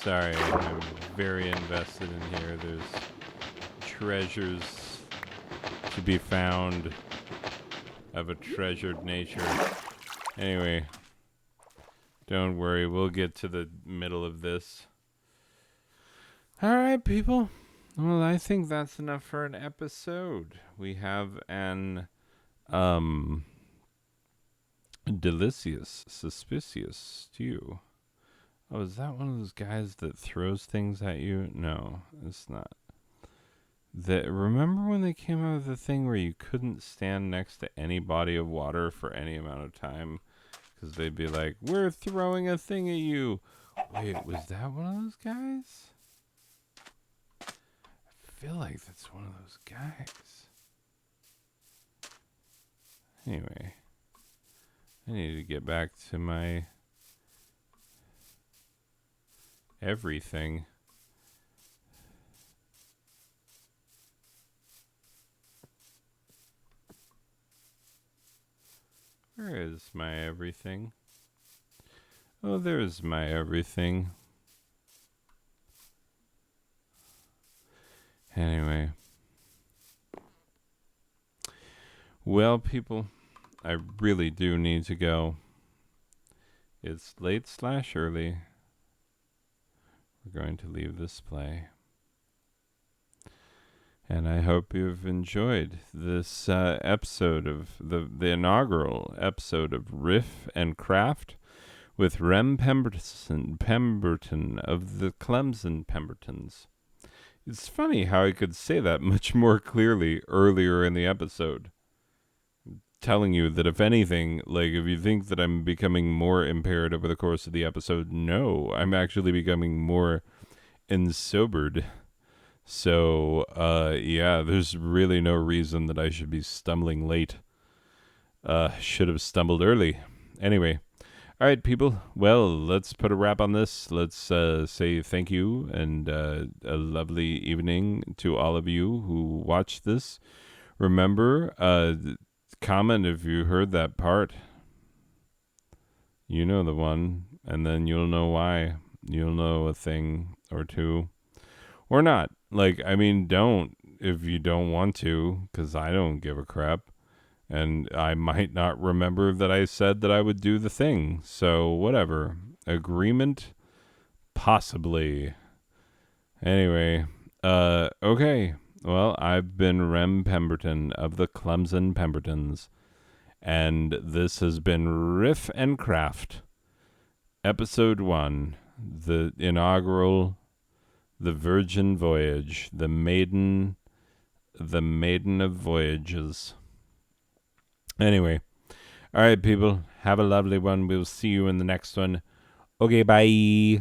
Sorry, I'm very invested in here. There's treasures to be found of a treasured nature. Anyway, don't worry, we'll get to the middle of this. Alright, people. Well, I think that's enough for an episode. We have an delicious, suspicious stew. Oh, is that one of those guys that throws things at you? No, it's not. Remember when they came out with the thing where you couldn't stand next to any body of water for any amount of time? Because they'd be like, we're throwing a thing at you. Wait, was that one of those guys? I feel like that's one of those guys. Anyway, I need to get back to my everything. Where is my everything? Oh, there's my everything. Anyway. Well, people, I really do need to go. It's late/early. We're going to leave this play. And I hope you've enjoyed this episode of the inaugural episode of Riff and Craft with Rem Pemberton of the Clemson Pembertons. It's funny how I could say that much more clearly earlier in the episode. Telling you that if anything, like if you think that I'm becoming more impaired over the course of the episode, no, I'm actually becoming more ensobered. So, yeah, there's really no reason that I should be stumbling late. Should have stumbled early. Anyway, all right, people. Well, let's put a wrap on this. Let's say thank you and a lovely evening to all of you who watched this. Remember, comment if you heard that part. You know the one, and then you'll know why. You'll know a thing or two. Or not. Like, I mean, don't if you don't want to, because I don't give a crap. And I might not remember that I said that I would do the thing. So, whatever. Agreement? Possibly. Anyway, okay. Well, I've been Rem Pemberton of the Clemson Pembertons. And this has been Riff and Craft, Episode 1, the inaugural, the Virgin Voyage, the maiden of voyages. Anyway, all right, people, have a lovely one. We'll see you in the next one. Okay, bye.